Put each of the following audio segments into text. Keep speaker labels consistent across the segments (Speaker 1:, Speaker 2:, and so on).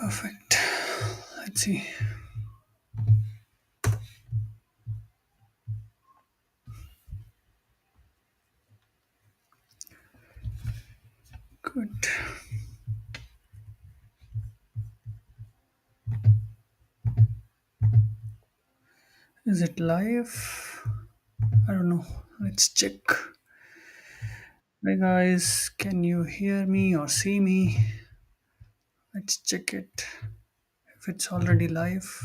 Speaker 1: Perfect. Let's see. Good. Is it live? I don't know. Let's check. Hey guys, can you hear me or see me? Let's check it. If it's already live.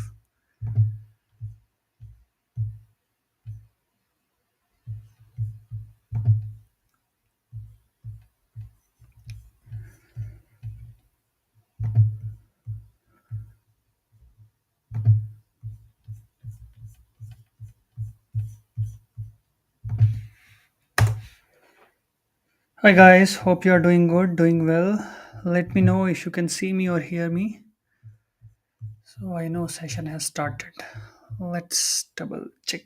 Speaker 1: Hi guys, hope you are doing good, doing well. Let me know if you can see me or hear me. So I know session has started. Let's double check.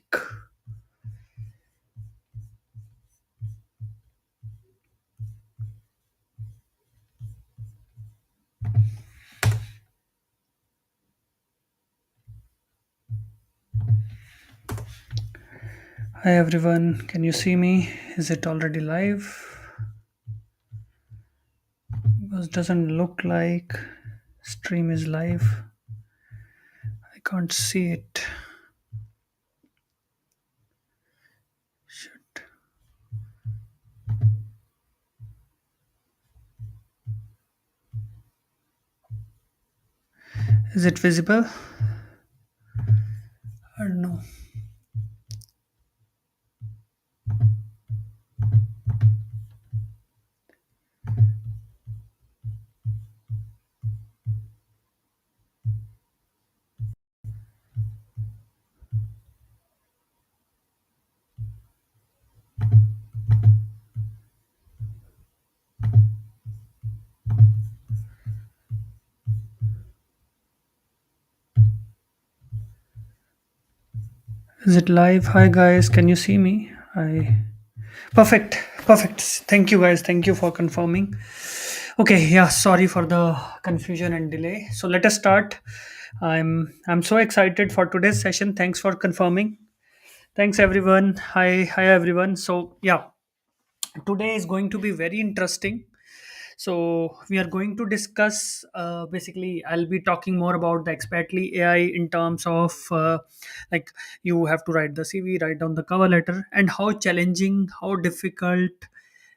Speaker 1: Hi everyone, can you see me? Is it already live? Because it doesn't look like stream is live. I can't see it. Should. Is it visible? I don't know. Is it live? Hi guys, can you see me? I perfect, perfect. Thank you guys. Thank you for confirming. Okay, yeah. Sorry for the confusion and delay. So let us start. I'm so excited for today's session. Thanks for confirming. Thanks everyone. Hi everyone. So yeah, today is going to be very interesting. So we are going to discuss. Basically, I'll be talking more about the Xpatly AI in terms of like you have to write the CV, write down the cover letter, and how challenging, how difficult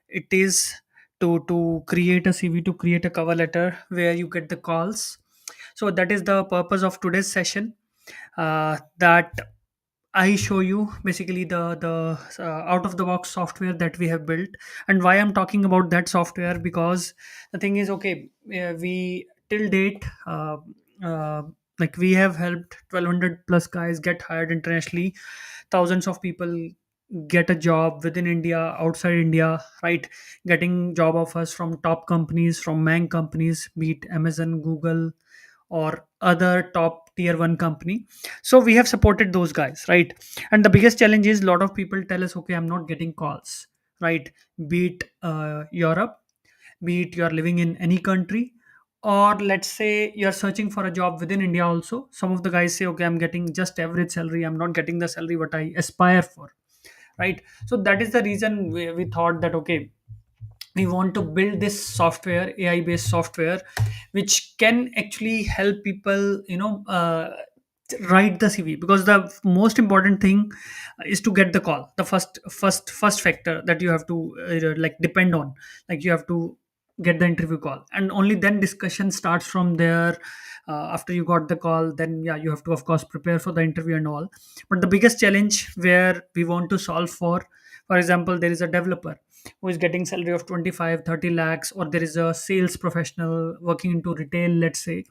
Speaker 1: it is to create a CV, to create a cover letter where you get the calls. So that is the purpose of today's session. That I show you basically the out of the box software that we have built. And why I'm talking about that software, because the thing is, okay, we till date, uh, like we have helped 1200 plus guys get hired internationally, thousands of people get a job within India, outside India, right? Getting job offers from top companies, from mang companies, be it Amazon, Google, or other top tier 1 company. So we have supported those guys, right? And the biggest challenge is, a lot of people tell us, okay, I'm not getting calls, right? Be it Europe, be it you're living in any country, or let's say you're searching for a job within India also. Some of the guys say, okay, I'm getting just average salary, I'm not getting the salary what I aspire for, right? So that is the reason we thought that, okay, we want to build this software, AI based software, which can actually help people, write the CV. Because the most important thing is to get the call, the first factor that you have to like depend on. Like you have to get the interview call, and only then discussion starts from there. After you got the call, then yeah, you have to of course prepare for the interview and all. But the biggest challenge where we want to solve for example, there is a developer who is getting salary of 25-30 lakhs, or there is a sales professional working into retail, let's say,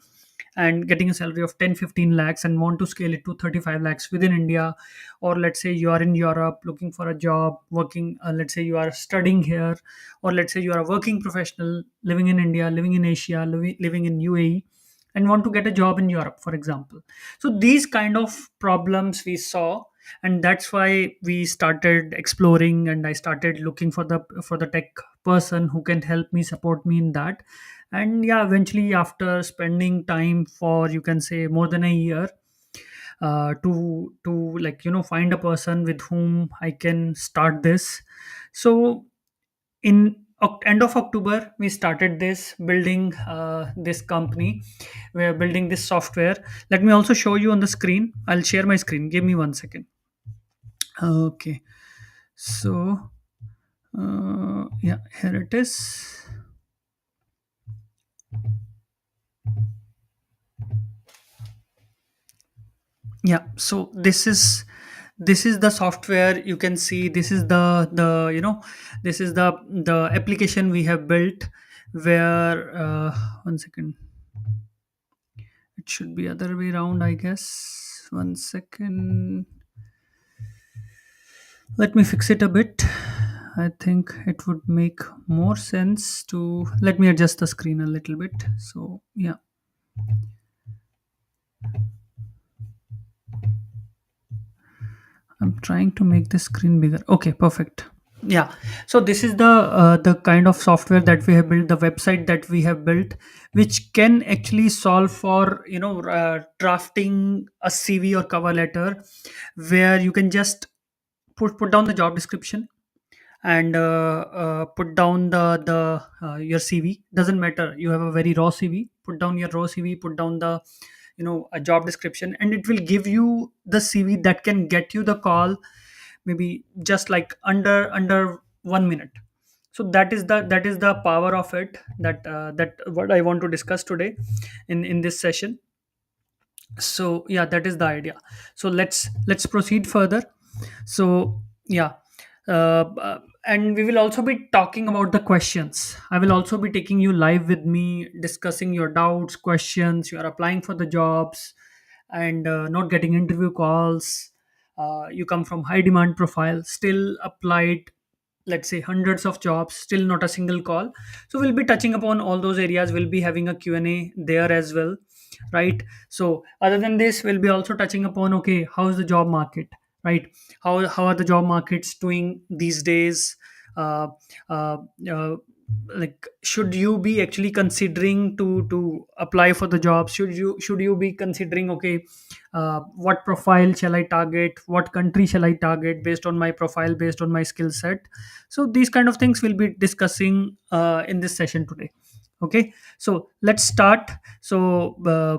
Speaker 1: and getting a salary of 10-15 lakhs and want to scale it to 35 lakhs within India. Or let's say you are in Europe looking for a job, working, let's say you are studying here, or let's say you are a working professional living in India, living in Asia, living in UAE, and want to get a job in Europe, for example. So these kind of problems we saw, and that's why we started exploring, and I started looking for the tech person who can help me, support me in that. And yeah, eventually after spending time for, you can say, more than a year, to like, find a person with whom I can start this. So in end of October, we started this building, this company. We're building this software. Let me also show you on the screen. I'll share my screen, give me 1 second. Okay, so yeah, here it is. Yeah, so this is the software. You can see this is the this is the application we have built, where 1 second, it should be other way around, I guess. 1 second, let me fix it a bit. I think it would make more sense to, let me adjust the screen a little bit. So yeah, I'm trying to make the screen bigger. Okay, perfect. Yeah. So this is the kind of software that we have built, the website that we have built, which can actually solve for, drafting a CV or cover letter, where you can just put down the job description, and put down the your CV. Doesn't matter, you have a very raw CV, put down your raw CV, put down the, a job description, and it will give you the CV that can get you the call, maybe just like under 1 minute. So that is the power of it, that what I want to discuss today in this session. So yeah, that is the idea. So let's proceed further. So yeah, and we will also be talking about the questions. I will also be taking you live with me, discussing your doubts, questions. You are applying for the jobs, and not getting interview calls. You come from high demand profile, still applied, let's say, hundreds of jobs, still not a single call. So we'll be touching upon all those areas. We'll be having a Q&A there as well, right? So other than this, we'll be also touching upon, okay, how is the job market, right? How are the job markets doing these days? uh, uh, uh, like, should you be actually considering to apply for the job? Should you be considering, okay, what profile shall I target, what country shall I target, based on my profile, based on my skill set? So these kind of things we'll be discussing in this session today. Okay, so let's start. So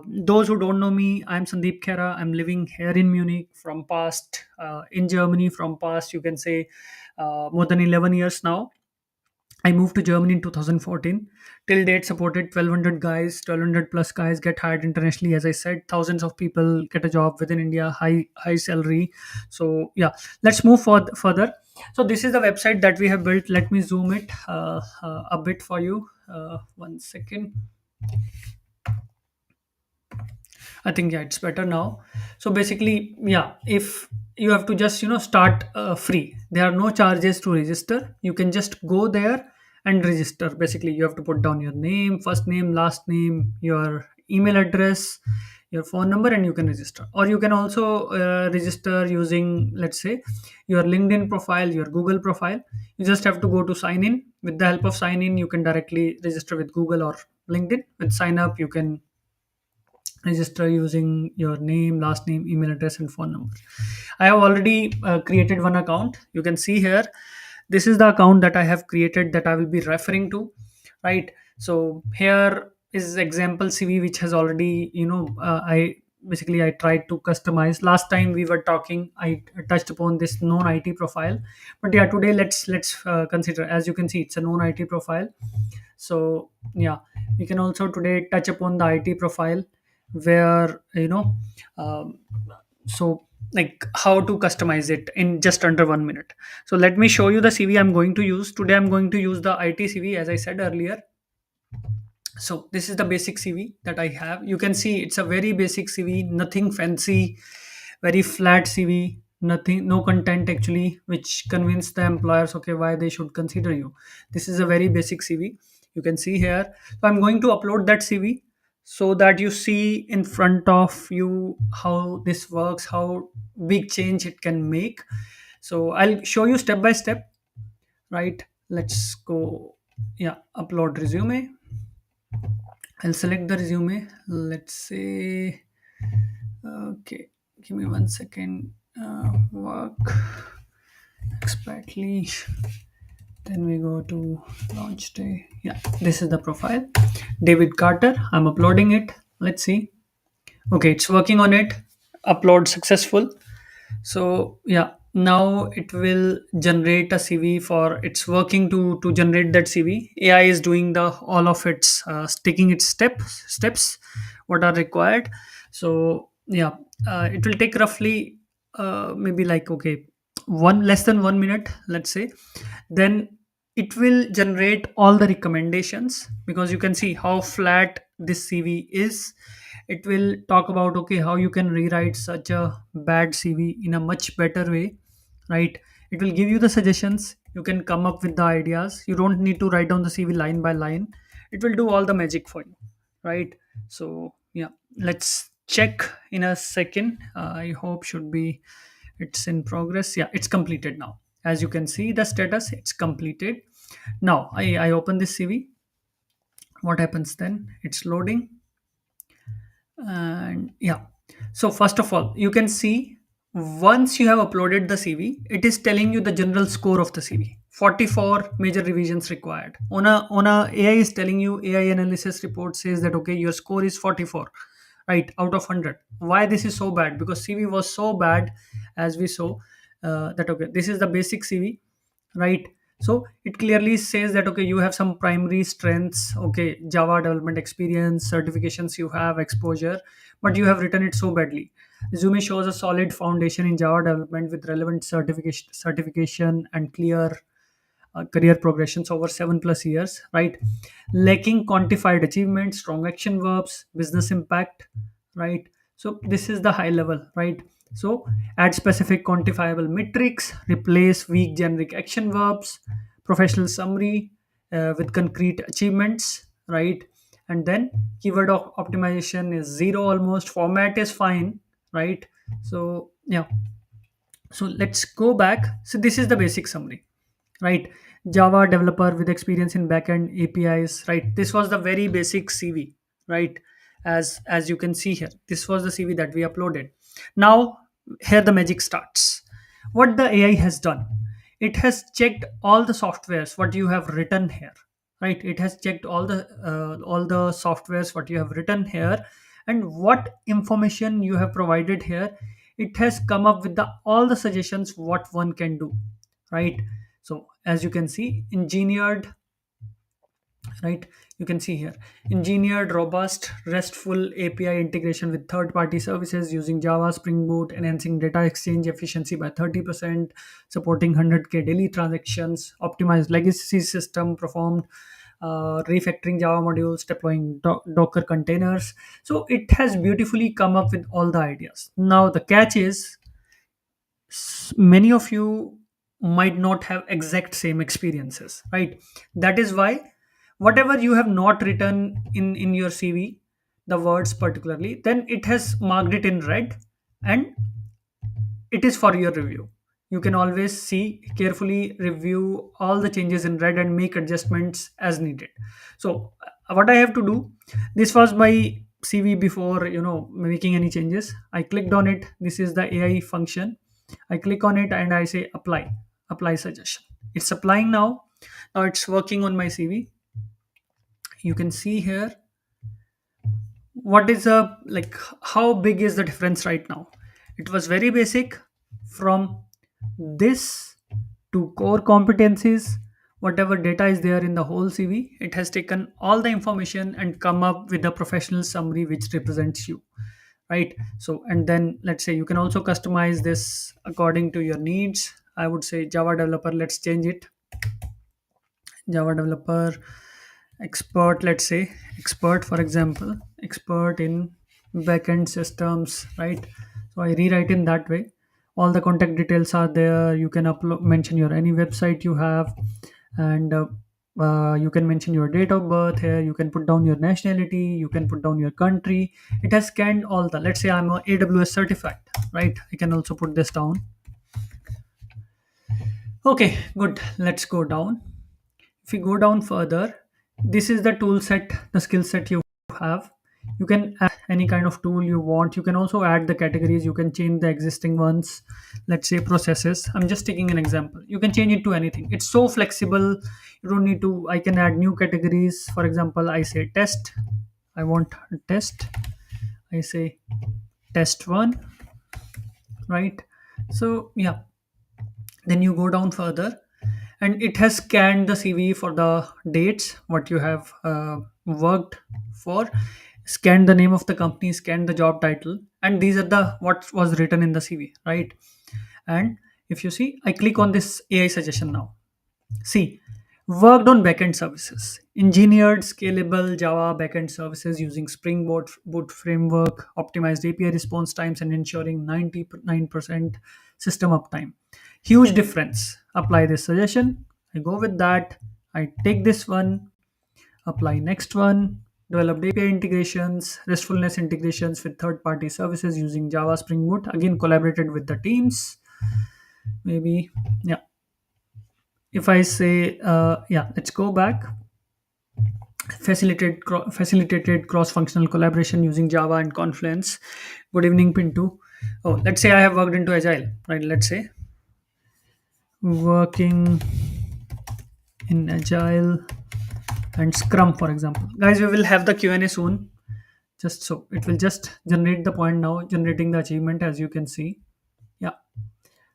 Speaker 1: those who don't know me, I'm Sandeep Khera. I'm living here in Munich from past, in Germany from past, you can say, more than 11 years now. I moved to Germany in 2014. Till date, supported 1,200 guys, 1,200 plus guys get hired internationally. As I said, thousands of people get a job within India, high salary. So yeah, let's move further. So this is the website that we have built. Let me zoom it a bit for you. 1 second. I think yeah, it's better now. So basically, yeah, if you have to just start free, there are no charges to register. You can just go there and register. Basically, you have to put down your name, first name, last name, your email address, your phone number, and you can register. Or you can also register using, let's say, your LinkedIn profile, your Google profile. You just have to go to sign in. With the help of sign in, you can directly register with Google or LinkedIn. With sign up, you can register using your name, last name, email address, and phone number. I have already created one account. You can see here, this is the account that I have created, that I will be referring to, right? So here is example CV, which has already, I basically I tried to customize. Last time we were talking, I touched upon this non IT profile, but yeah, today let's consider. As you can see, it's a non IT profile. So yeah, we can also today touch upon the IT profile, where um, so like, how to customize it in just under 1 minute. So let me show you the CV I'm going to use today. I'm going to use the IT CV, as I said earlier. So this is the basic CV that I have. You can see it's a very basic CV, nothing fancy, very flat CV, nothing, no content actually, which convince the employers, okay, why they should consider you. This is a very basic CV. You can see here. So I'm going to upload that CV, so that you see in front of you how this works, how big change it can make. So I'll show you step by step, right? Let's go. Yeah, upload resume. I'll select the resume. Let's say, okay, give me 1 second. Work, Xpatly. Then we go to launch day. Yeah, this is the profile. David Carter. I'm uploading it. Let's see. Okay, it's working on it. Upload successful. So yeah, now it will generate a CV for it's working to generate that CV. AI is doing the all of its taking its steps what are required. So yeah, it will take roughly maybe like okay, one less than 1 minute, let's say. Then it will generate all the recommendations because you can see how flat this CV is. It will talk about okay how you can rewrite such a bad CV in a much better way, right? It will give you the suggestions. You can come up with the ideas. You don't need to write down the CV line by line. It will do all the magic for you, right? So yeah, let's check in a second. I hope should be it's in progress. Yeah, it's completed now. As you can see the status, it's completed. Now I open this CV. What happens then? It's loading. And yeah, so first of all you can see once you have uploaded the CV, it is telling you the general score of the CV. 44 major revisions required. On a AI is telling you, AI analysis report says that okay, your score is 44, right, out of 100. Why this is so bad? Because CV was so bad, as we saw, that okay, this is the basic CV, right? So it clearly says that okay, you have some primary strengths, okay, Java development experience, certifications, you have exposure, but you have written it so badly. Resume shows a solid foundation in Java development with relevant certification and clear career progressions over 7+ years, right? Lacking quantified achievements, strong action verbs, business impact, right? So this is the high level, right? So add specific quantifiable metrics, replace weak generic action verbs, professional summary with concrete achievements, right? And then keyword of optimization is zero almost, format is fine, right? So yeah, so let's go back. So this is the basic summary, right? Java developer with experience in backend APIs, right? This was the very basic CV, right? As you can see here, this was the CV that we uploaded. Now here the magic starts. What the AI has done, it has checked all the softwares what you have written here, right? It has checked all the softwares what you have written here, and what information you have provided here. It has come up with the all the suggestions what one can do, right? So as you can see, engineered, right? You can see here, engineered robust RESTful API integration with third party services using Java Spring Boot, enhancing data exchange efficiency by 30%, supporting 100K daily transactions, optimized legacy system performed, refactoring Java modules, deploying Docker containers. So it has beautifully come up with all the ideas. Now the catch is many of you might not have exact same experiences, right? That is why whatever you have not written in your CV, the words particularly, then it has marked it in red, and it is for your review. You can always see, carefully review all the changes in red and make adjustments as needed. So what I have to do, this was my CV before making any changes. I clicked on it. This is the AI function. I click on it and I say apply suggestion. It's applying now. Now it's working on my CV. You can see here what is a like how big is the difference right now. It was very basic. From this to core competencies, whatever data is there in the whole CV, it has taken all the information and come up with a professional summary which represents you, right? So and then let's say you can also customize this according to your needs. I would say Java developer, let's change it. Java developer expert, let's say expert, for example, expert in backend systems, right? So I rewrite in that way. All the contact details are there. You can upload, mention your any website you have, and you can mention your date of birth here. You can put down your nationality. You can put down your country. It has scanned all the. Let's say I'm a AWS certified, right? I can also put this down. Okay, good. Let's go down. If we go down further, This is the tool set, the skill set you have. You can add any kind of tool you want. You can also add the categories. You can change the existing ones. Let's say processes. I'm just taking an example. You can change it to anything. It's so flexible. You don't need to. I can add new categories. For example, I say test. I want a test. I say test one, right? So yeah, then you go down further, and it has scanned the CV for the dates what you have worked for, scanned the name of the company, scanned the job title, and these are the what was written in the CV, right? And if you see, I click on this AI suggestion now. See, worked on backend services, engineered scalable Java backend services using Spring Boot framework, optimized API response times, and ensuring 99% system uptime. Huge difference. Apply this suggestion. I go with that. I take this one, apply next one. Developed API integrations, RESTfulness integrations with third party services using Java Spring Boot. Again, collaborated with the teams. Maybe, yeah. If I say, yeah, let's go back. Facilitated cross-functional collaboration using Java and Confluence. Good evening, Pintu. Oh, let's say I have worked into Agile, right? Let's say working in Agile and Scrum, for example. Guys, we will have the Q&A soon. Just so it will just generate the point now, generating the achievement as you can see. Yeah.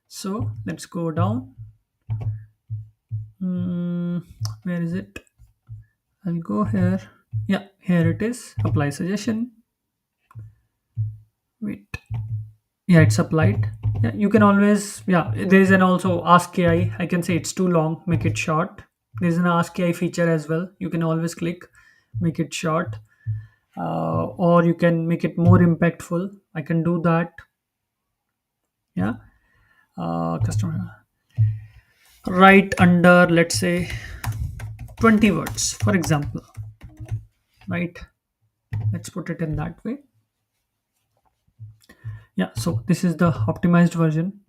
Speaker 1: So let's go down. Hmm, where is it? I'll go here. Yeah, here it is. Apply suggestion. Wait. Yeah, it's applied. Yeah, you can always, yeah, there is an also ask AI. I can say it's too long, make it short. There's an ask AI feature as well. You can always click, make it short, or you can make it more impactful. I can do that. Yeah. Customer right under, let's say, 20 words, for example. Right. Let's put it in that way. Yeah. So this is the optimized version.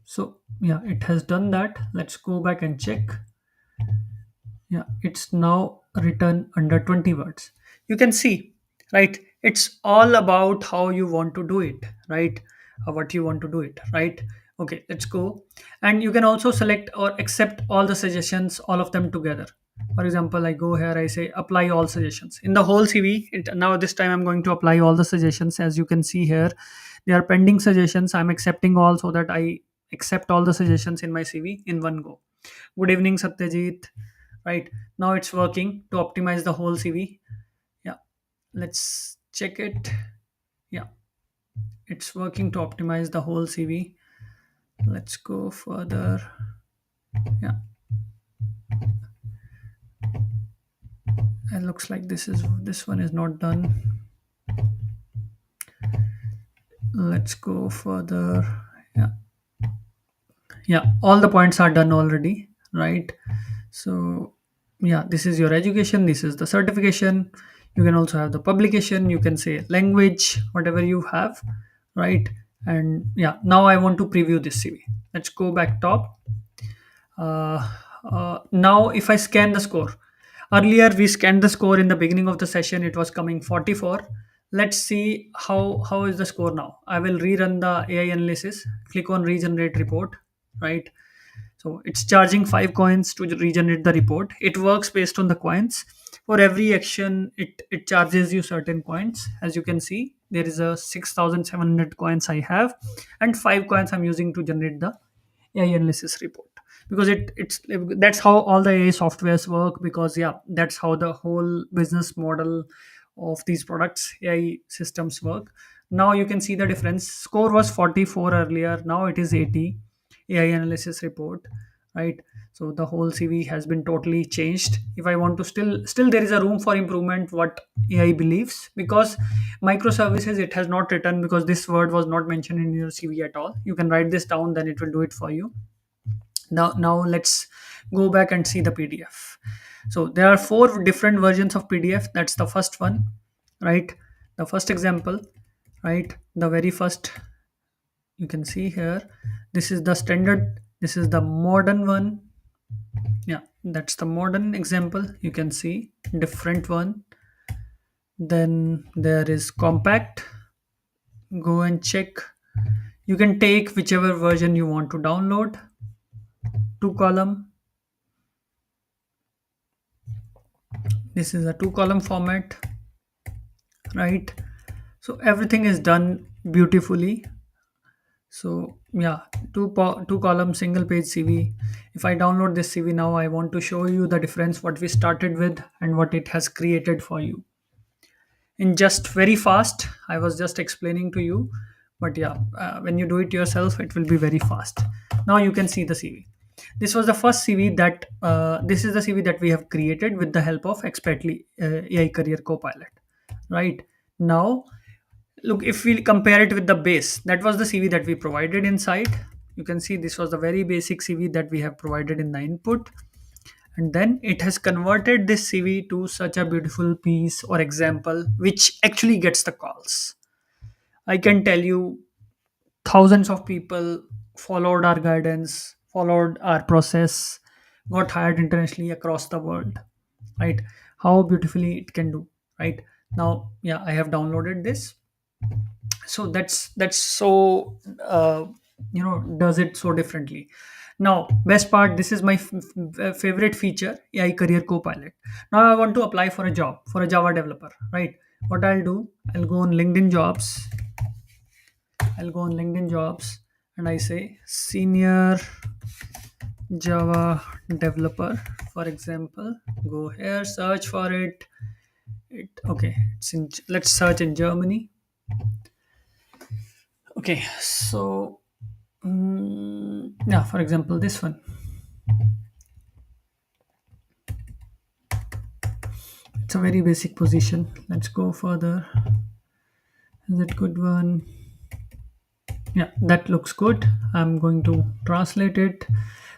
Speaker 1: So yeah, it has done that. Let's go back and check. Yeah, it's now written under 20 words. You can see, right? It's all about how you want to do it, right? What you want to do it, right? Okay, let's go. And you can also select or accept all the suggestions, all of them together. For example, I go here, I say apply all suggestions in the whole CV. Now this time I'm going to apply all the suggestions. As you can see here, they are pending suggestions. I'm accepting all so that I accept all the suggestions in my CV in one go. Good evening, Satyajit. Right now it's working to optimize the whole CV. Yeah, let's check it. Yeah, it's working to optimize the whole CV. Let's go further. Yeah, it looks like this one is not done. Let's go further. Yeah, yeah, all the points are done already, right? So yeah, this is your education, this is the certification. You can also have the publication, you can say language, whatever you have, right? And yeah, now I want to preview this CV. Let's go back top. Now if I scan the score, earlier we scanned the score in the beginning of the session, it was coming 44. Let's see how is the score now. I will rerun the AI analysis, click on regenerate report, right? So it's charging 5 coins to regenerate the report. It works based on the coins. For every action, it charges you certain coins. As you can see, there is a 6,700 coins I have, and 5 coins I'm using to generate the AI analysis report. Because it's that's how all the AI softwares work. Because yeah, that's how the whole business model of these products, AI systems work. Now you can see the difference. Score was 44 earlier. Now it is 80. AI analysis report, right? So the whole CV has been totally changed. If I want to still there is a room for improvement what AI believes, because microservices it has not written, because this word was not mentioned in your CV at all. You can write this down, then it will do it for you. Now let's go back and see the PDF. So there are four different versions of PDF. That's the first one, right? The first example, right? The very first, you can see here, this is the standard, this is the modern one. Yeah, That's the modern example. You can see different one. Then there is compact. Go and check. You can take whichever version you want to download. Two column. This is a two column format, right? So everything is done beautifully. So yeah, two column single page CV. If I download this CV now, I want to show you the difference what we started with and what it has created for you. In just very fast, I was just explaining to you, but yeah, when you do it yourself, it will be very fast. Now you can see the CV. This was the first CV that this is the CV that we have created with the help of Xpatly AI Career Copilot. Right now, look, if we compare it with the base, that was the CV that we provided inside. You can see this was the very basic CV that we have provided in the input, and then it has converted this CV to such a beautiful piece or example which actually gets the calls. I can tell you thousands of people followed our guidance, followed our process, got hired internationally across the world, right? How beautifully it can do, right? Now, yeah, I have downloaded this. So that's so does it so differently. Now, best part, this is my favorite feature, AI Career Copilot. Now I want to apply for a job for a Java developer, right? What I'll do, I'll go on LinkedIn Jobs. I'll go on LinkedIn Jobs and I say senior Java developer, for example. Go here, search for it. Okay, let's search in Germany. Okay, so yeah, for example, this one. It's a very basic position. Let's go further. Is it good one? Yeah, that looks good. I'm going to translate it.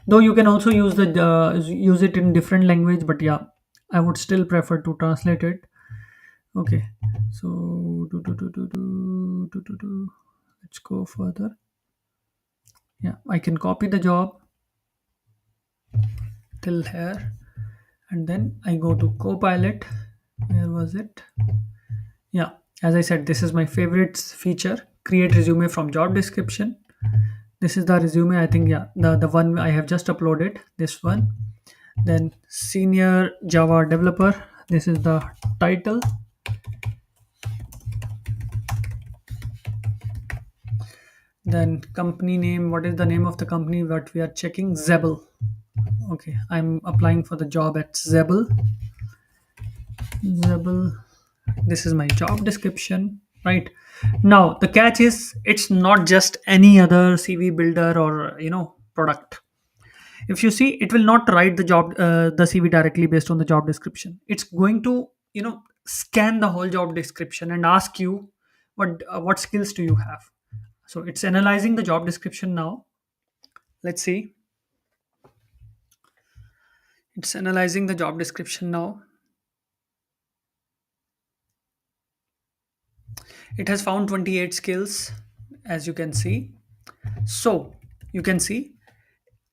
Speaker 1: Though you can also use it in different language, but yeah, I would still prefer to translate it. Okay, so let's go further. Yeah, I can copy the job till here, and then I go to Copilot. Where was it? Yeah, as I said, this is my favorite feature. Create resume from job description. This is the resume. I think, yeah, the one I have just uploaded. This one. Then senior Java developer. This is the title. Then company name. What is the name of the company? What we are checking? Zebel. Okay, I'm applying for the job at Zebel. Zebel. This is my job description, right? Now the catch is it's not just any other CV builder or product. If you see, it will not write the CV directly based on the job description. It's going to scan the whole job description and ask you what skills do you have. So it's analyzing the job description now. Let's see. It's analyzing the job description now. It has found 28 skills, as you can see. So you can see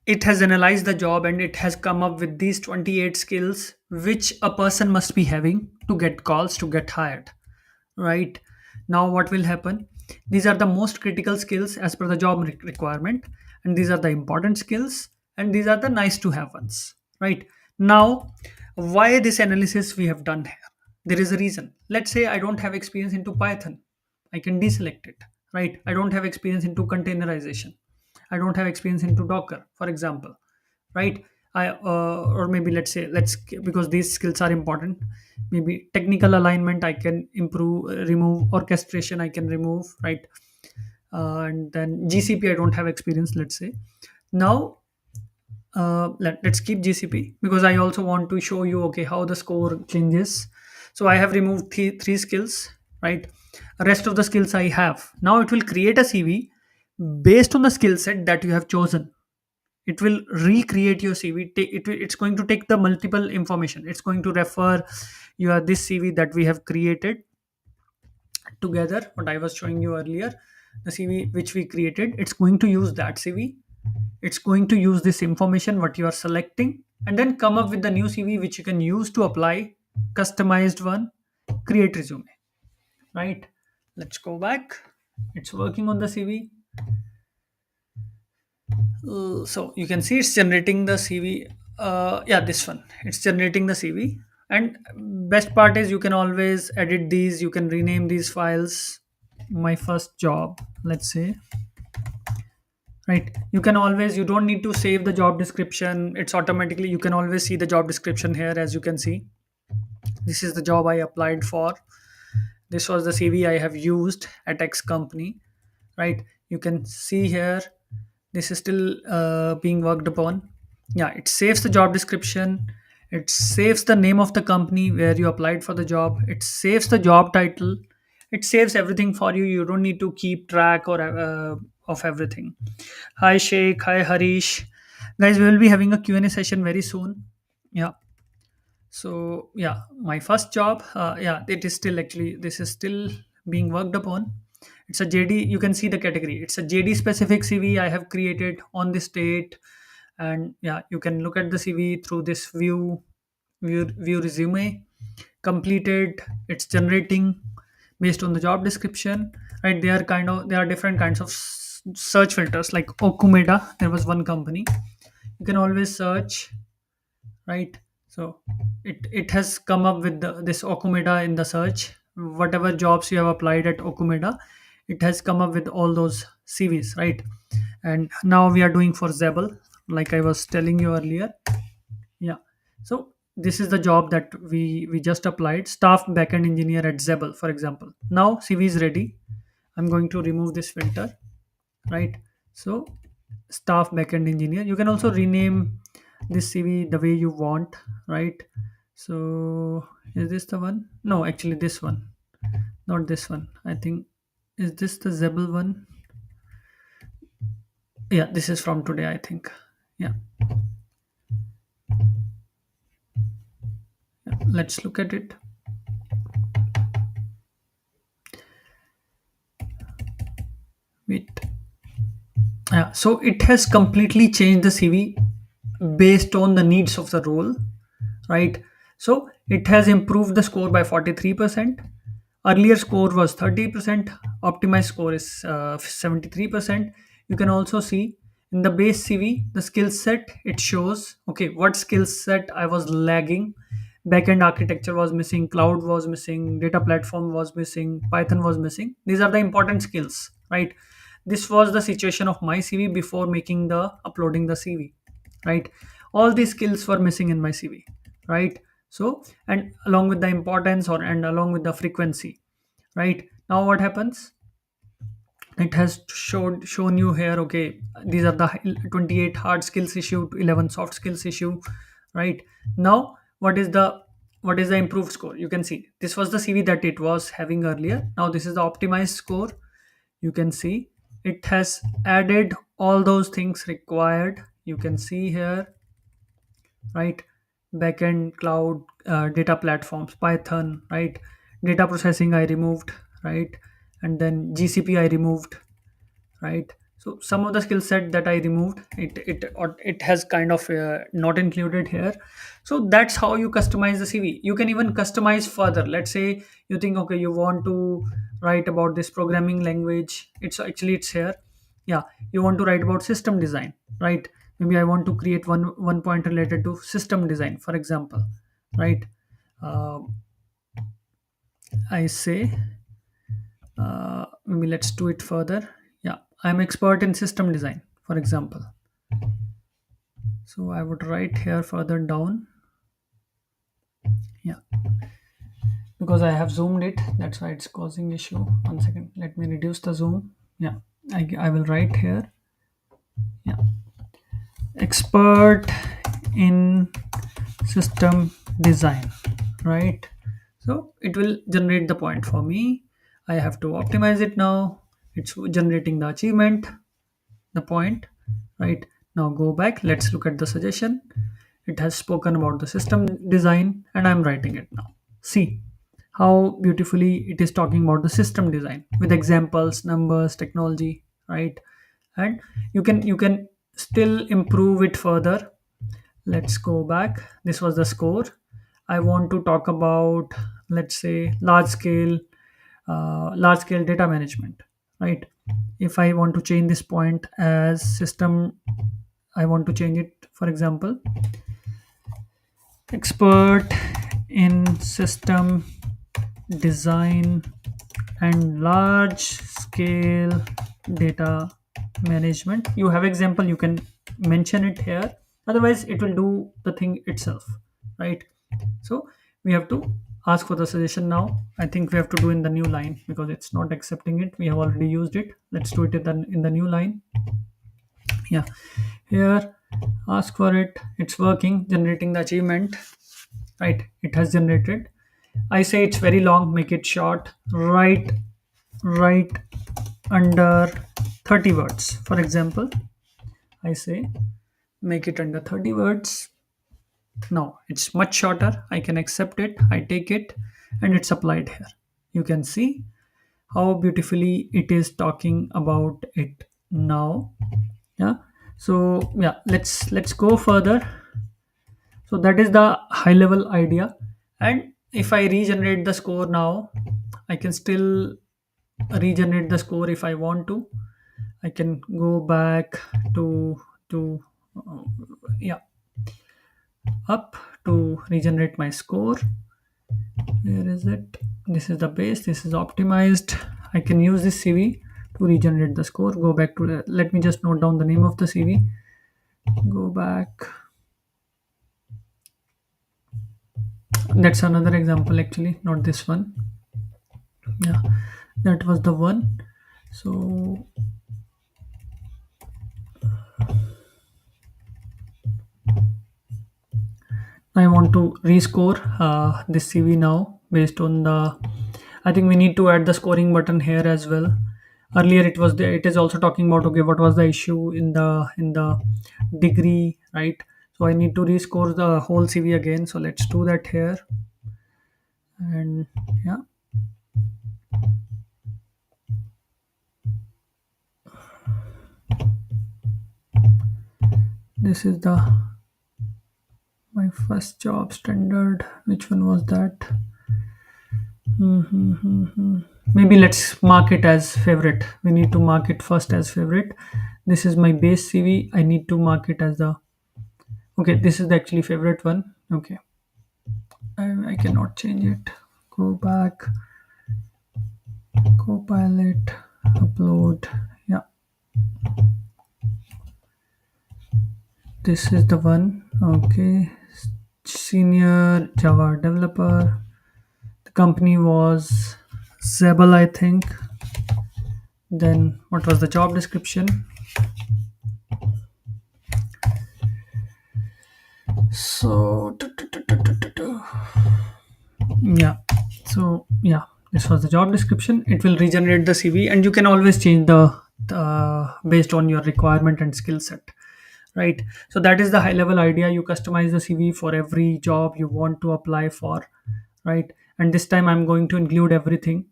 Speaker 1: it has analyzed the job and it has come up with these 28 skills which a person must be having to get calls, to get hired, right? Now what will happen, these are the most critical skills as per the job requirement, and these are the important skills, and these are the nice to have ones, right? Now, why this analysis we have done here? There is a reason. Let's say I don't have experience into Python. I can deselect it, right? I don't have experience into containerization. I don't have experience into Docker, for example, right? Or maybe let's because these skills are important. Maybe technical alignment I can improve, remove orchestration I can remove, right? And then GCP I don't have experience. Let's say now let's keep GCP because I also want to show you okay how the score changes. So I have removed three skills, right? Rest of the skills I have. Now it will create a CV based on the skill set that you have chosen. It will recreate your CV. It's going to take the multiple information. It's going to refer your this CV that we have created together, what I was showing you earlier, the CV which we created. It's going to use that CV. It's going to use this information what you are selecting, and then come up with the new CV which you can use to apply, customized one, create resume, right? Let's go back. It's working on the CV. So you can see it's generating the CV. Yeah, this one. It's generating the CV. And best part is you can always edit these. You can rename these files. My first job, let's say, right? You can always. You don't need to save the job description. It's automatically. You can always see the job description here, as you can see. This is the job I applied for. This was the CV I have used at X company, right? You can see here this is still being worked upon. Yeah, it saves the job description, it saves the name of the company where you applied for the job, it saves the job title, it saves everything for you. You don't need to keep track or of everything. Hi Sheikh, hi Harish. Guys, we will be having a Q&A session very soon. Yeah. So yeah, my first job, yeah, it is still actually, this is still being worked upon. It's a JD. You can see the category. It's a JD specific CV I have created on this date, and yeah, you can look at the CV through this view resume, completed. It's generating based on the job description, right? There are different kinds of search filters like Okumeda. There was one company. You can always search, right? So it has come up with this Okumeda in the search. Whatever jobs you have applied at Okumeda, it has come up with all those CVs, right? And now we are doing for Zebel, like I was telling you earlier. Yeah. So this is the job that we just applied, staff backend engineer at Zebel, for example. Now CV is ready. I'm going to remove this filter, right? So staff backend engineer, you can also rename this CV the way you want, right? So is this the one? No, actually this one, not this one, I think. Is this the Zebel one? Yeah, this is from today, I think. Yeah, let's look at it. Wait. Yeah, so it has completely changed the CV based on the needs of the role, right? So it has improved the score by 43%. Earlier score was 30%. Optimized score is 73%. You can also see in the base CV, the skill set, it shows, okay, what skill set I was lagging. Backend architecture was missing, cloud was missing, data platform was missing, Python was missing. These are the important skills, right? This was the situation of my CV before making the uploading the CV, right? All these skills were missing in my CV, right? So, and along with the importance or and along with the frequency, right? Now what happens? It has shown you here, okay, these are the 28 hard skills issue, 11 soft skills issue, right? Now what is the improved score? You can see this was the CV that it was having earlier. Now this is the optimized score. You can see it has added all those things required. You can see here, right? Backend, cloud, data platforms, Python, right? Data processing I removed, right? And then GCP I removed, right? So some of the skill set that I removed, it has kind of not included here. So that's how you customize the CV. You can even customize further. Let's say you think, okay, you want to write about this programming language. It's here. Yeah, you want to write about system design, right? Maybe I want to create one point related to system design, for example, right? uh, I say, maybe let's do it further. Yeah, I'm expert in system design, for example. So I would write here further down. Yeah, because I have zoomed it, that's why it's causing issue. One second, let me reduce the zoom. Yeah, I will write here. Yeah, expert in system design, right? So it will generate the point for me. I have to optimize it now. It's generating the achievement, the point, right? Now go back, let's look at the suggestion. It has spoken about the system design and I'm writing it now. See how beautifully it is talking about the system design with examples, numbers, technology, right? And you can still improve it further. Let's go back. This was the score. I want to talk about, let's say, large scale data management, right? If I want to change this point as system, I want to change it, for example, expert in system design and large scale data management. You have example, you can mention it here, otherwise it will do the thing itself, right? So we have to ask for the suggestion. Now I think we have to do in the new line because it's not accepting it, we have already used it. Let's do it in the new line. Yeah, here, ask for it. It's working, generating the achievement, right? It has generated. I say it's very long, make it short. Write under 30 words, for example. I say make it under 30 words. Now it's much shorter, I can accept it, I take it, and it's applied here. You can see how beautifully it is talking about it now. Yeah, so yeah, let's go further. So that is the high level idea. And if I regenerate the score now, I can still regenerate the score if I want to. I can go back to uh, yeah, up to regenerate my score. Where is it? This is the base, this is optimized. I can use this CV to regenerate the score. Go back to let me just note down the name of the CV. Go back. That's another example, actually, not this one. Yeah, that was the one. So I want to rescore this CV now based on the. I think we need to add the scoring button here as well. Earlier it was there. It is also talking about, okay, what was the issue in the degree, right? So I need to rescore the whole CV again. So let's do that here. And yeah, this is the my first job standard. Which one was that? Maybe let's mark it as favorite. We need to mark it first as favorite. This is my base CV. I need to mark it as the, okay, this is the actually favorite one. Okay, I cannot change it. Go back, Copilot, upload. Yeah, this is the one. Okay, senior Java developer. The company was Zebel, I think. Then what was the job description? So yeah, so yeah, this was the job description. It will regenerate the CV, and you can always change the based on your requirement and skill set, right? So that is the high level idea. You customize the CV for every job you want to apply for, right? And this time I'm going to include everything,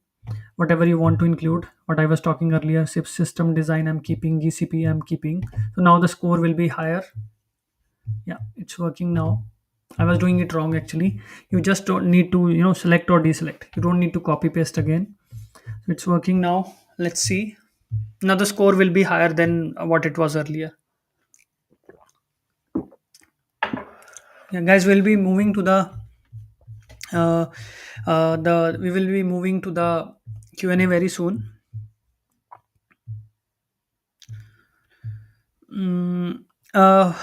Speaker 1: whatever you want to include. What I was talking earlier, system design I'm keeping, GCP I'm keeping. So now the score will be higher. Yeah, it's working now. I was doing it wrong, actually. You just don't need to, select or deselect. You don't need to copy paste again. So it's working now. Let's see. Now the score will be higher than what it was earlier. Yeah, guys, we'll be moving to uh, the we will be moving to the Q&A very soon. Mm, uh,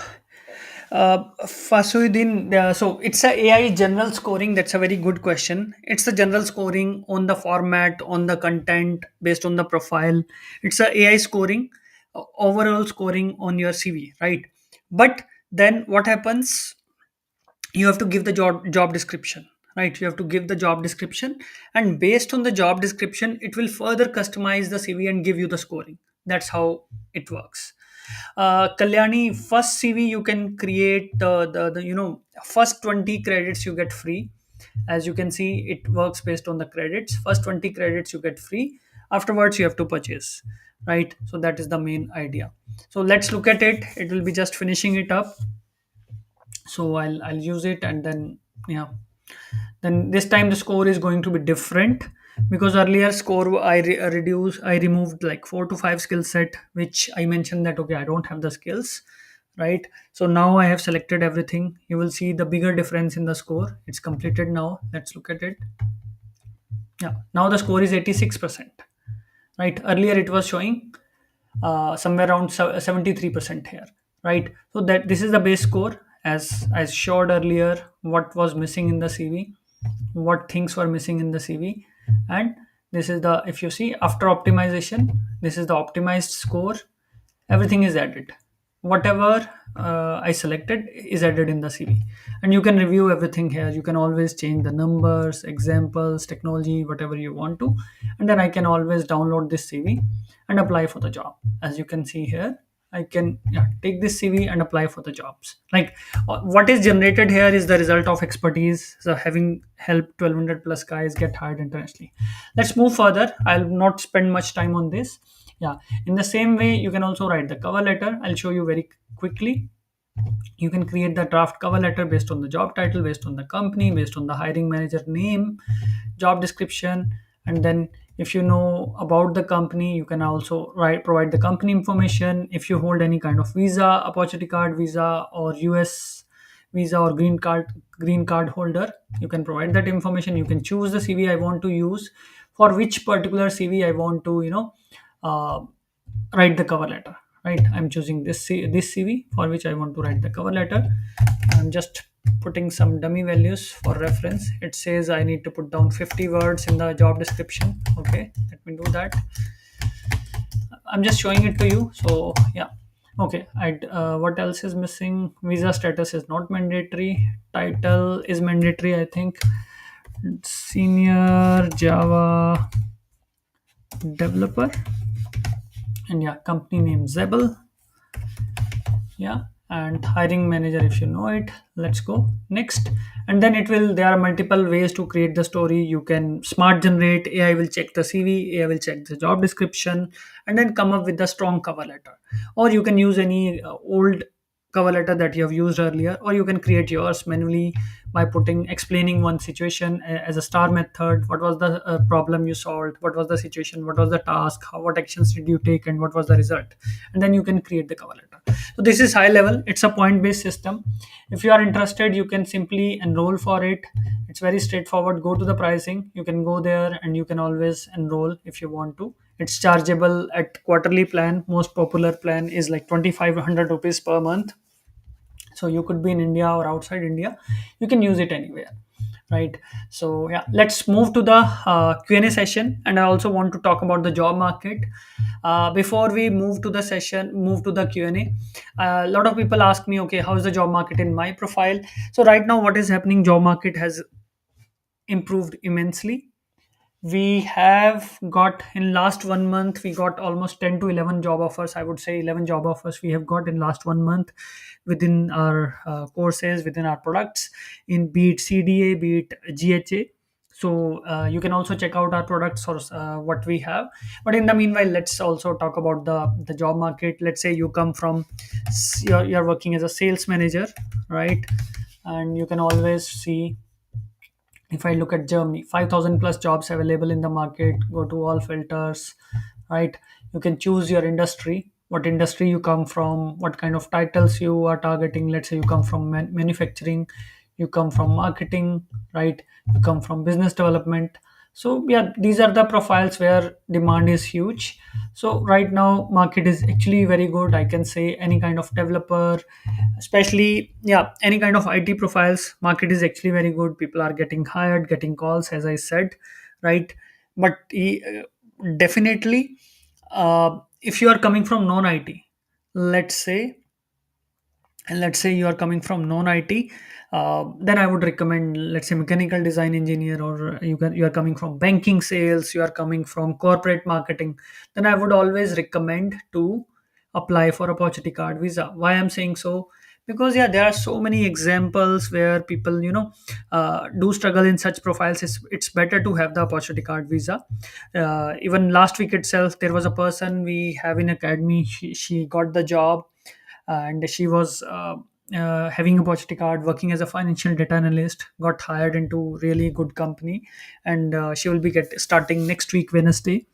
Speaker 1: Fasuddin, so it's a AI general scoring. That's a very good question. It's the general scoring on the format, on the content, based on the profile. It's a AI scoring, overall scoring on your CV, right? But then what happens? You have to give the job description, right? You have to give the job description, and based on the job description, it will further customize the CV and give you the scoring. That's how it works. Kalyani, first CV you can create the first 20 credits you get free. As you can see, it works based on the credits. First 20 credits you get free. Afterwards, you have to purchase, right? So that is the main idea. So let's look at it. It will be just finishing it up. So I'll use it, and then yeah, then this time the score is going to be different, because earlier score I removed like 4 to 5 skill set, which I mentioned that okay, I don't have the skills, right? So now I have selected everything. You will see the bigger difference in the score. It's completed now. Let's look at it. Yeah, now the score is 86%, right? Earlier it was showing somewhere around 73% here, right? So that this is the base score. As I showed earlier, what was missing in the CV, what things were missing in the CV, and this is the, if you see after optimization, this is the optimized score. Everything is added. Whatever I selected is added in the CV, and you can review everything here. You can always change the numbers, examples, technology, whatever you want to, and then I can always download this CV and apply for the job. As you can see here, I can, yeah, take this CV and apply for the jobs. Like what is generated here is the result of expertise. So having helped 1200 plus guys get hired internationally. Let's move further. I'll not spend much time on this. Yeah, in the same way, you can also write the cover letter. I'll show you very quickly. You can create the draft cover letter based on the job title, based on the company, based on the hiring manager name, job description, and then if you know about the company, you can also provide the company information. If you hold any kind of visa, opportunity card visa, or US visa, or green card holder, you can provide that information. You can choose the CV I want to use, for which particular CV I want to, uh, write the cover letter, right? I'm choosing this CV for which I want to write the cover letter. I'm just putting some dummy values for reference. It says I need to put down 50 words in the job description. Okay, let me do that. I'm just showing it to you. So yeah, okay. I what else is missing? Visa status is not mandatory. Title is mandatory, I think. Senior Java developer, and yeah, company name Zebel. Yeah, and hiring manager, if you know it. Let's go next. And then it will, there are multiple ways to create the story. You can smart generate. AI will check the CV, AI will check the job description, and then come up with the strong cover letter. Or you can use any old cover letter that you have used earlier, or you can create yours manually by explaining one situation as a star method. What was the problem you solved, what was the situation, what was the task, what actions did you take, and what was the result, and then you can create the cover letter. So this is high level. It's a point based system. If you are interested, you can simply enroll for it. It's very straightforward. Go to the pricing, you can go there, and you can always enroll if you want to. It's chargeable at quarterly plan. Most popular plan is like 2500 rupees per month. So you could be in India or outside India, you can use it anywhere, right? So yeah, let's move to the Q&A session. And I also want to talk about the job market. Before we move to the Q&A, a lot of people ask me, okay, how is the job market in my profile? So right now what is happening, job market has improved immensely. We have got, in last 1 month we got almost 10 to 11 job offers. I would say 11 job offers we have got in last 1 month, within our courses, within our products, in be it CDA, be it GHA. So you can also check out our products, or what we have. But in the meanwhile, let's also talk about the job market. Let's say you come from, you're working as a sales manager, right? And you can always see, if I look at Germany, 5,000 plus jobs available in the market. Go to all filters, right? You can choose your industry, what industry you come from, what kind of titles you are targeting. Let's say you come from manufacturing, you come from marketing, right? You come from business development. So yeah, these are the profiles where demand is huge. So right now market is actually very good. I can say any kind of developer, especially, yeah, any kind of IT profiles, market is actually very good. People are getting hired, getting calls, as I said, right? But definitely, if you are coming from non IT, let's say, and let's say you are coming from non IT, then I would recommend, let's say, mechanical design engineer, or you are coming from banking sales, you are coming from corporate marketing, then I would always recommend to apply for opportunity card visa. Why I'm saying so? Because yeah, there are so many examples where people, do struggle in such profiles. It's better to have the opportunity card visa. Even last week itself, there was a person we have in academy. She got the job, and she was having a opportunity card, working as a financial data analyst, got hired into really good company, and she will be get starting next week Wednesday.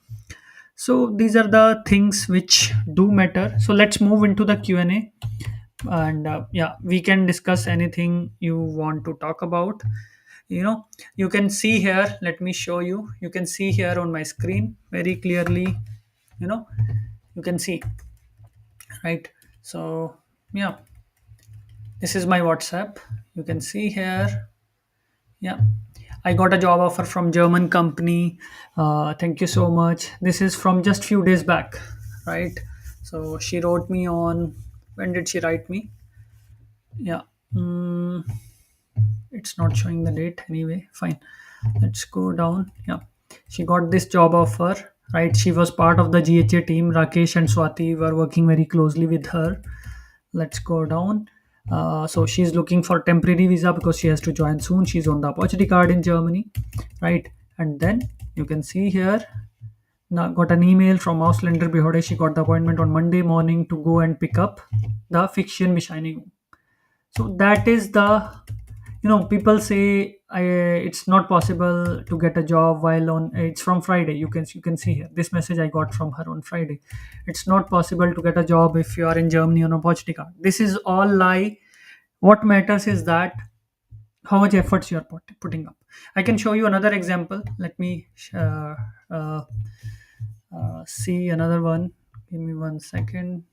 Speaker 1: So these are the things which do matter. So let's move into the Q&A, and yeah, we can discuss anything you want to talk about. you know you can see here, let me show you. You can see here on my screen very clearly. you know you can see, right? So yeah, this is my WhatsApp. You can see here. Yeah, I got a job offer from German company. Thank you so much. This is from just few days back, right? So she wrote me on, when did she write me? Yeah. mm, it's not showing the date anyway. Fine, let's go down. Yeah, she got this job offer, right? She was part of the GHA team. Rakesh and Swati were working very closely with her. Let's go down. So she's looking for temporary visa because she has to join soon. She's on the opportunity card in Germany, right? And then you can see here, now got an email from Ausländer Behörde. She got the appointment on Monday morning to go and pick up the fiction Bescheinigung. So that is the, people say it's not possible to get a job while on, it's from Friday. You can see here, this message I got from her on Friday. It's not possible to get a job if you are in Germany on a opportunity card. This is all lie. What matters is that how much efforts you are putting up. I can show you another example. Let me uh, see another one. Give me 1 second.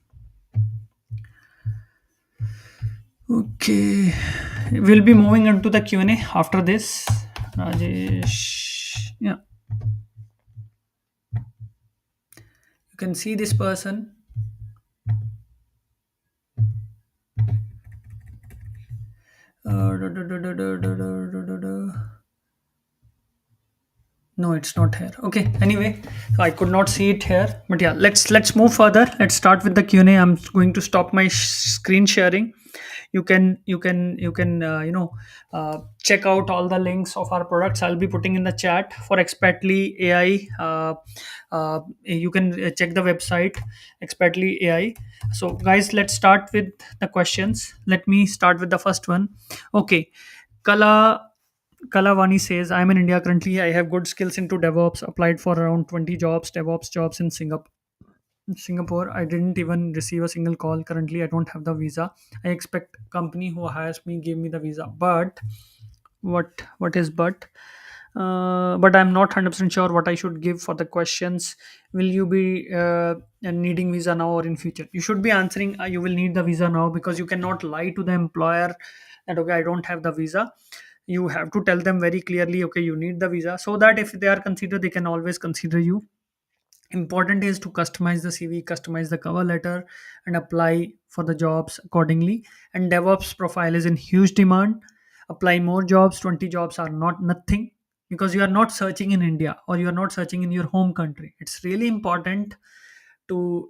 Speaker 1: Okay, we'll be moving into the Q&A after this. Rajesh, yeah, you can see this person. Da, da, da, da, da, da, da, da, da. No, it's not here. Okay, anyway, so I could not see it here, but yeah, let's move further. Let's start with the Q&A. I'm going to stop my screen sharing. You can check out all the links of our products. I'll be putting in the chat for Xpatly AI. You can check the website Xpatly AI. So guys, let's start with the questions. Let me start with the first one. Okay, Kala Kalavani says, I'm in India currently. I have good skills into DevOps, applied for around 20 jobs, DevOps jobs in Singapore. I didn't even receive a single call. Currently, I don't have the visa. I expect company who hires me give me the visa. But what is but I'm not 100% sure what I should give for the questions. Will you be needing visa now or in future? You should be answering you will need the visa now, because you cannot lie to the employer that okay, I don't have the visa. You have to tell them very clearly, okay, you need the visa, so that if they are considered, they can always consider you. Important is to customize the CV, customize the cover letter, and apply for the jobs accordingly. And DevOps profile is in huge demand. Apply more jobs. 20 jobs are not nothing, because you are not searching in India or you are not searching in your home country. It's really important to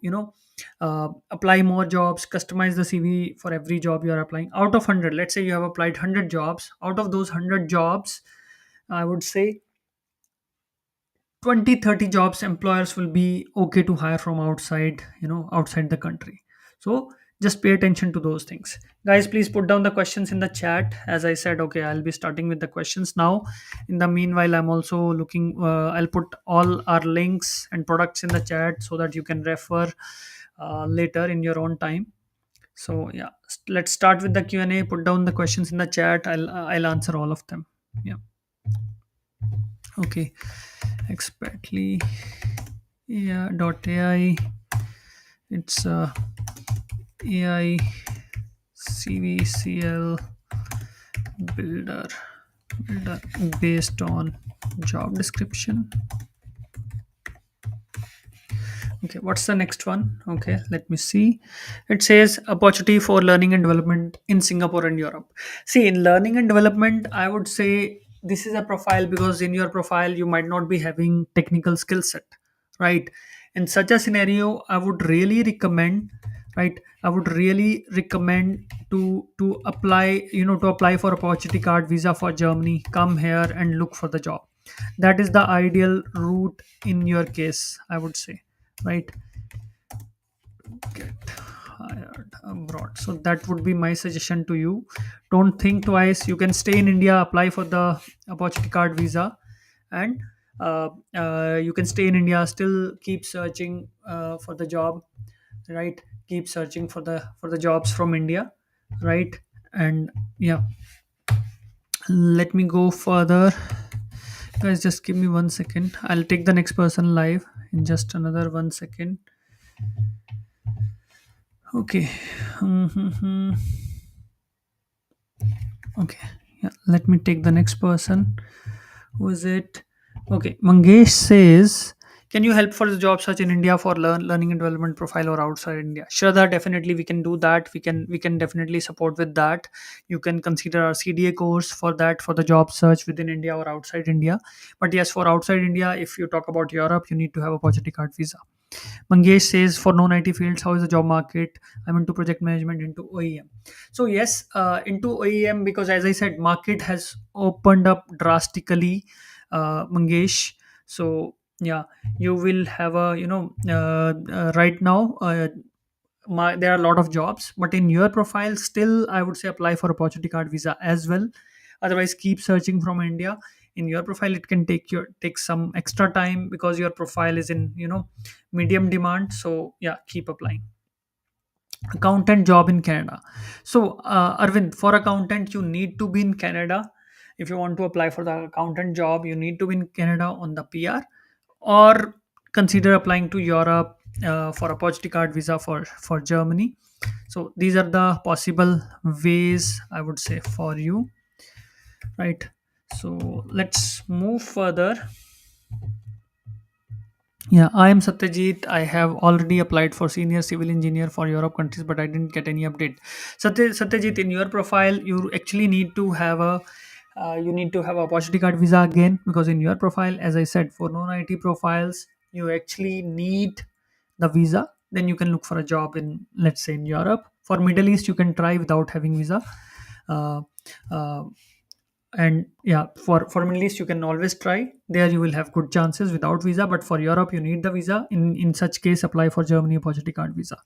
Speaker 1: apply more jobs, customize the CV for every job you are applying. Out of 100, let's say you have applied 100 jobs. Out of those 100 jobs, I would say 20-30 jobs employers will be okay to hire from outside, outside the country. So just pay attention to those things. Guys, please put down the questions in the chat. As I said, okay, I'll be starting with the questions now. In the meanwhile, I'm also looking, I'll put all our links and products in the chat so that you can refer later in your own time. So yeah, let's start with the Q&A. Put down the questions in the chat. I'll answer all of them. Yeah. Okay. Expertly, yeah, dot AI. It's AI CVCL builder builder based on job description. Okay, what's the next one? Okay, let me see. It says opportunity for learning and development in Singapore and Europe. See, in learning and development, I would say this is a profile, because in your profile you might not be having technical skill set, right? In such a scenario, I would really recommend, right? I would really recommend to apply, to apply for opportunity card visa for Germany. Come here and look for the job. That is the ideal route in your case, I would say, right? Get hired abroad. So that would be my suggestion to you. Don't think twice. You can stay in India, apply for the opportunity card visa, and you can stay in India, still keep searching for the job, right? Keep searching for the jobs from India, right? And yeah, let me go further. Guys, just give me 1 second. I'll take the next person live in just another 1 second. Okay. Mhm. Okay. Yeah, let me take the next person. Who is it? Okay. Mangesh says, can you help for the job search in India for learning and development profile or outside India? Sure, that definitely we can do that. We can definitely support with that. You can consider our CDA course for that, for the job search within India or outside India. But yes, for outside India, if you talk about Europe, you need to have a opportunity card visa. Mangesh says, for non-IT fields, how is the job market? I'm into project management, into OEM. So yes, into OEM, because as I said, market has opened up drastically, Mangesh. So yeah, you will have a right now. There are a lot of jobs, but in your profile, still I would say apply for opportunity card visa as well. Otherwise, keep searching from India. In your profile, it can take some extra time because your profile is in medium demand. So yeah, keep applying. Accountant job in Canada. So Arvind, for accountant you need to be in Canada. If you want to apply for the accountant job, you need to be in Canada on the PR, or consider applying to Europe for opportunity card visa for Germany. So these are the possible ways, I would say, for you, right? So let's move further. Yeah, I am Satyajit. I have already applied for senior civil engineer for Europe countries, but I didn't get any update. Satyajit, in your profile, you actually need to have a opportunity card visa again, because in your profile, as I said, for non-IT profiles, you actually need the visa. Then you can look for a job in, let's say, in Europe. For Middle East, you can try without having visa. Uh, uh, and yeah, for Middle East you can always try. There you will have good chances without visa, but for Europe you need the visa. In such case, apply for Germany opportunity card visa.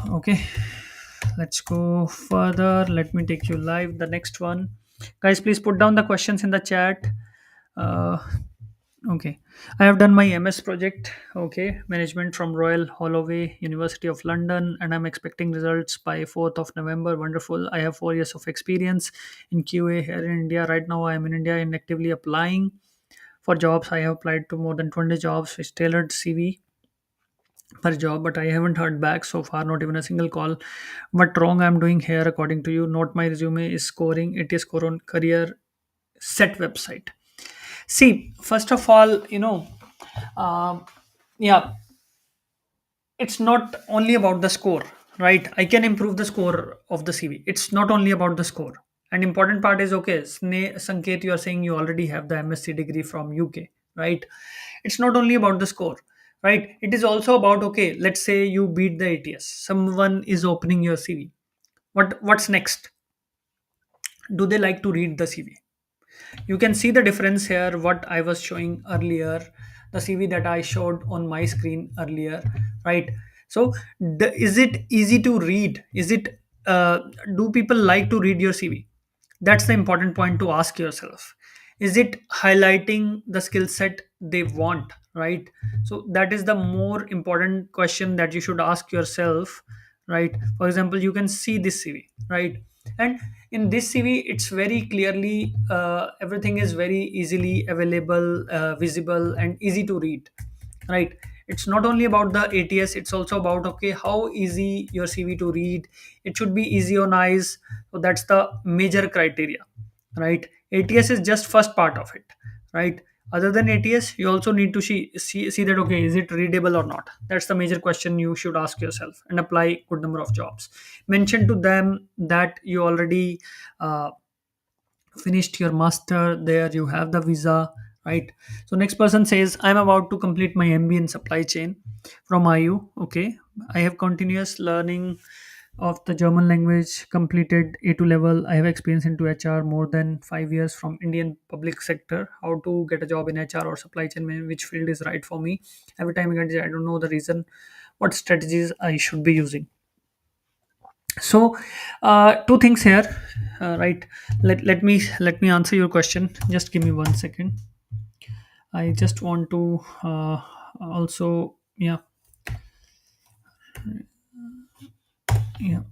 Speaker 1: Okay, let's go further. Let me take you live the next one. Guys, please put down the questions in the chat. uh, Okay, I have done my MS project, okay, management from Royal Holloway, University of London, and I'm expecting results by 4th of November. Wonderful. I have 4 years of experience in QA here in India. Right now, I am in India and actively applying for jobs. I have applied to more than 20 jobs with tailored CV per job, but I haven't heard back so far, not even a single call. What wrong I'm doing here, according to you? Not my resume is scoring, it is score on career set website. See, first of all, um, yeah, it's not only about the score, right? I can improve the score of the CV. It's not only about the score. An important part is, okay, Sanket, you are saying you already have the MSc degree from UK, right? It's not only about the score, right? It is also about, okay, let's say you beat the ATS. Someone is opening your CV. What's next? Do they like to read the CV? You can see the difference here, what I was showing earlier, the CV that I showed on my screen earlier, right? So is it easy to read? Is it do people like to read your CV? That's the important point to ask yourself. Is it highlighting the skill set they want, right? So that is the more important question that you should ask yourself, right? For example, you can see this CV, right? And in this CV, it's very clearly, everything is very easily available, visible, and easy to read, right? It's not only about the ATS, it's also about, okay, how easy your CV to read. It should be easy on eyes. So that's the major criteria, right? ATS is just first part of it, right? Other than ATS, you also need to see that, okay, is it readable or not? That's the major question you should ask yourself, and apply good number of jobs. Mention to them that you already uh, finished your master there, you have the visa, right? So next person says, I'm about to complete my MBA in supply chain from IU. Okay, I have continuous learning of the German language, completed A2 level. I have experience into HR more than 5 years from Indian public sector. How to get a job in HR or supply chain, which field is right for me? Every time I get, I don't know the reason. what strategies I should be using. So two things here, right? Let me answer your question. Just give me 1 second. I just want to also, yeah, yeah,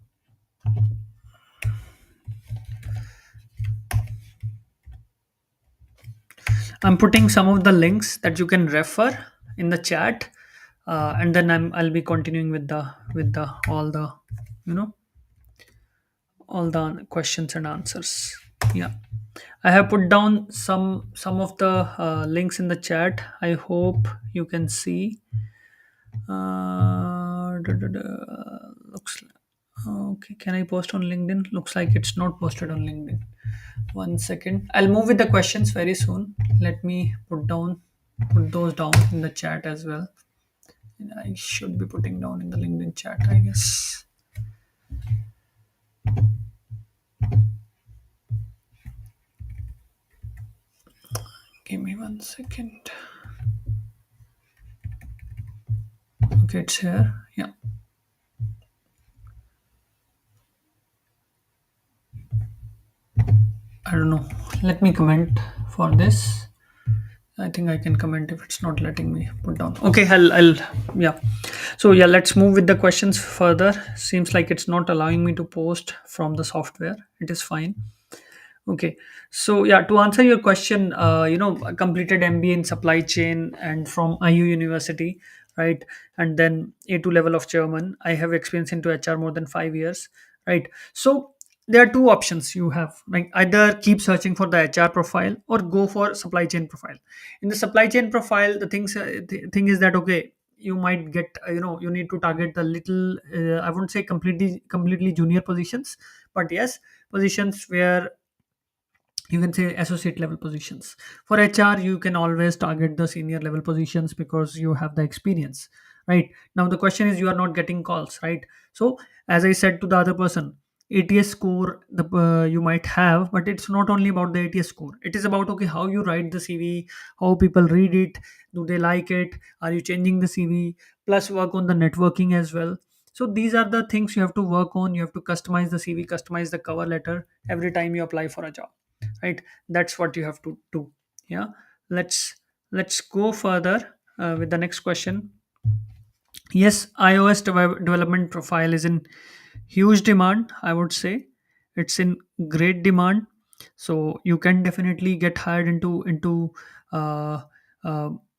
Speaker 1: I'm putting some of the links that you can refer in the chat, and then I'll be continuing with the all the, you know, all the questions and answers. Yeah, I have put down some of the links in the chat. I hope you can see. Looks okay. Can I post on LinkedIn? Looks like it's not posted on LinkedIn. 1 second. I'll move with the questions very soon. Let me put those down in the chat as well. And I should be putting down in the LinkedIn chat, I guess. Give me 1 second. Okay, it's here. Yeah. I don't know. Let me comment for this. I think I can comment if it's not letting me put down. Okay, yeah. So yeah, let's move with the questions further. Seems like it's not allowing me to post from the software. It is fine. Okay, so yeah, to answer your question, I completed MBA in supply chain and from IU University, right? And then A2 level of German. I have experience into HR more than 5 years, right? So there are two options you have, like either keep searching for the HR profile or go for supply chain profile. In the supply chain profile, the thing is that okay, you might get you need to target the little I wouldn't say completely junior positions, but yes, positions where you can say associate level positions. For HR you can always target the senior level positions because you have the experience, right? Now the question is you are not getting calls, right? So as I said to the other person, ATS score you might have, but it's not only about the ATS score. It is about okay, how you write the CV, how people read it, do they like it, are you changing the CV, plus work on the networking as well. So these are the things you have to work on. You have to customize the CV, customize the cover letter every time you apply for a job, right? That's what you have to do. Yeah, let's go further with the next question. Yes, iOS development profile is in huge demand, I would say. It's in great demand. So you can definitely get hired into uh,